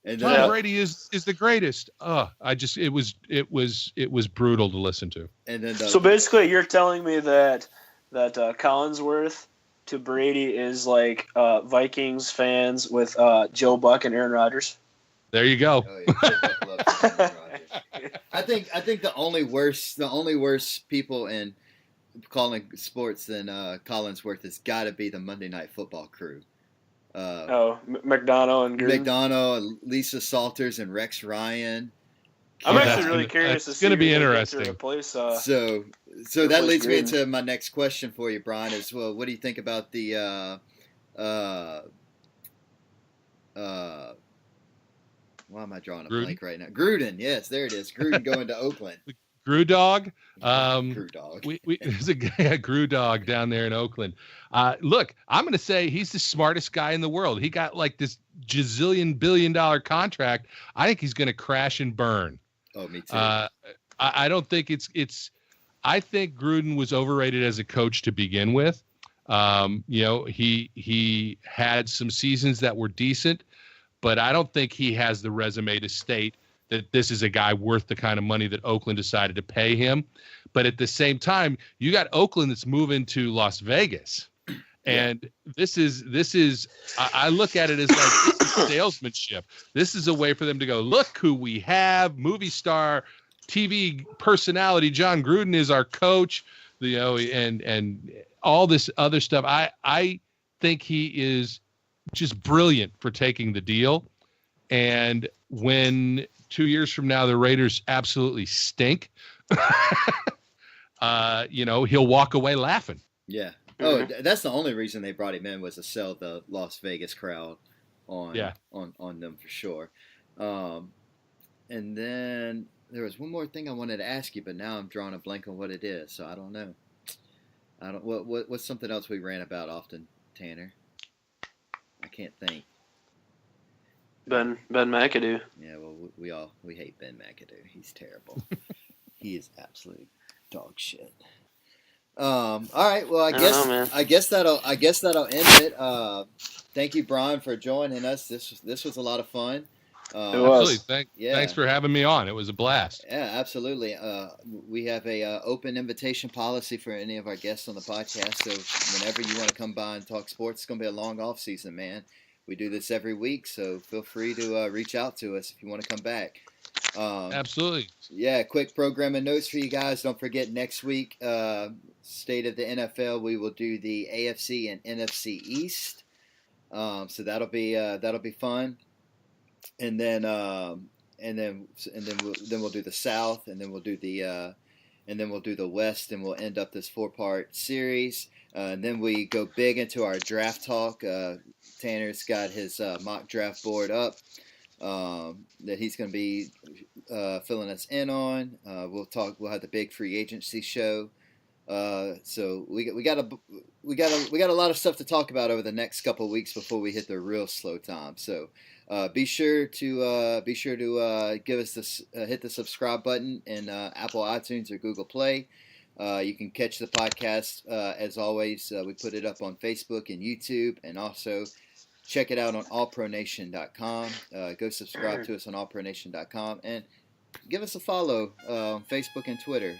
And Tom Brady is the greatest. It was brutal to listen to. And then so basically, you're telling me that Collinsworth to Brady is like Vikings fans with Joe Buck and Aaron Rodgers. There you go. Oh, yeah, Joe Buck loves Aaron Rodgers. I think the only worse people in calling sports than Collinsworth has got to be the Monday Night Football crew. McDonough and Gruden. McDonough, Lisa Salters, and Rex Ryan. I'm actually really curious to see. It's going to be interesting. So that leads me into my next question for you, Brian. As well, what do you think about the why am I drawing a blank right now? Gruden, yes, there it is. Gruden going to Oakland. Grudog. Grudog. There's a guy, Grudog, down there in Oakland. Look, I'm going to say he's the smartest guy in the world. He got like this $1 billion contract. I think he's going to crash and burn. Oh, me too. I don't think it's. I think Gruden was overrated as a coach to begin with. He had some seasons that were decent, but I don't think he has the resume to state that this is a guy worth the kind of money that Oakland decided to pay him. But at the same time, you got Oakland that's moving to Las Vegas. And this is I look at it as like this is salesmanship. This is a way for them to go, look who we have, movie star, TV personality, John Gruden is our coach, and all this other stuff. I think he is just brilliant for taking the deal. And when 2 years from now the Raiders absolutely stink, he'll walk away laughing. Yeah. Oh, that's the only reason they brought him in was to sell the Las Vegas crowd on them for sure. And then there was one more thing I wanted to ask you, but now I'm drawing a blank on what it is, so I don't know. What's something else we ran about often, Tanner? I can't think. Ben McAdoo. Yeah, well, we hate Ben McAdoo. He's terrible. He is absolute dog shit. All right. Well, I guess that'll end it. Thank you, Brian, for joining us. This was a lot of fun. It was. Thanks for having me on. It was a blast. Yeah, absolutely. We have a open invitation policy for any of our guests on the podcast. So whenever you want to come by and talk sports, it's going to be a long off season, man. We do this every week, so feel free to reach out to us if you want to come back. Absolutely. Yeah, quick programming notes for you guys. Don't forget next week, State of the NFL. We will do the AFC and NFC East. So that'll be fun. And then we'll do the South, and then we'll do the West, and we'll end up this 4-part series. And then we go big into our draft talk. Tanner's got his mock draft board up that he's going to be filling us in on. We'll have the big free agency show. So we got a lot of stuff to talk about over the next couple of weeks before we hit the real slow time. So be sure to give us this hit the subscribe button in Apple iTunes or Google Play. You can catch the podcast as always. We put it up on Facebook and YouTube, and also check it out on allpronation.com. Go subscribe to us on allpronation.com and give us a follow on Facebook and Twitter.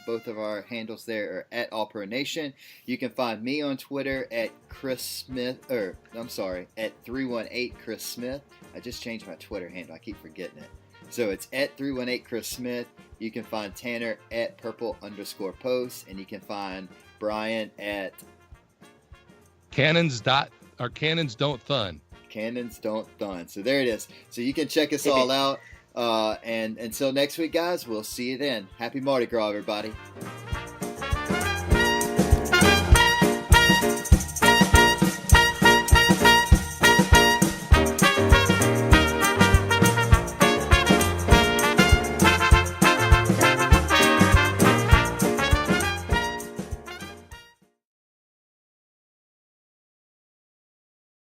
Both of our handles there are at allpronation. You can find me on Twitter at Chris Smith, at 318 Chris Smith. I just changed my Twitter handle. I keep forgetting it. So it's at 318 Chris Smith. You can find Tanner at purple_post, and you can find Brian at Cannons don't thun. Cannons don't thun. So there it is. So you can check us all out. And until next week, guys, we'll see you then. Happy Mardi Gras, everybody.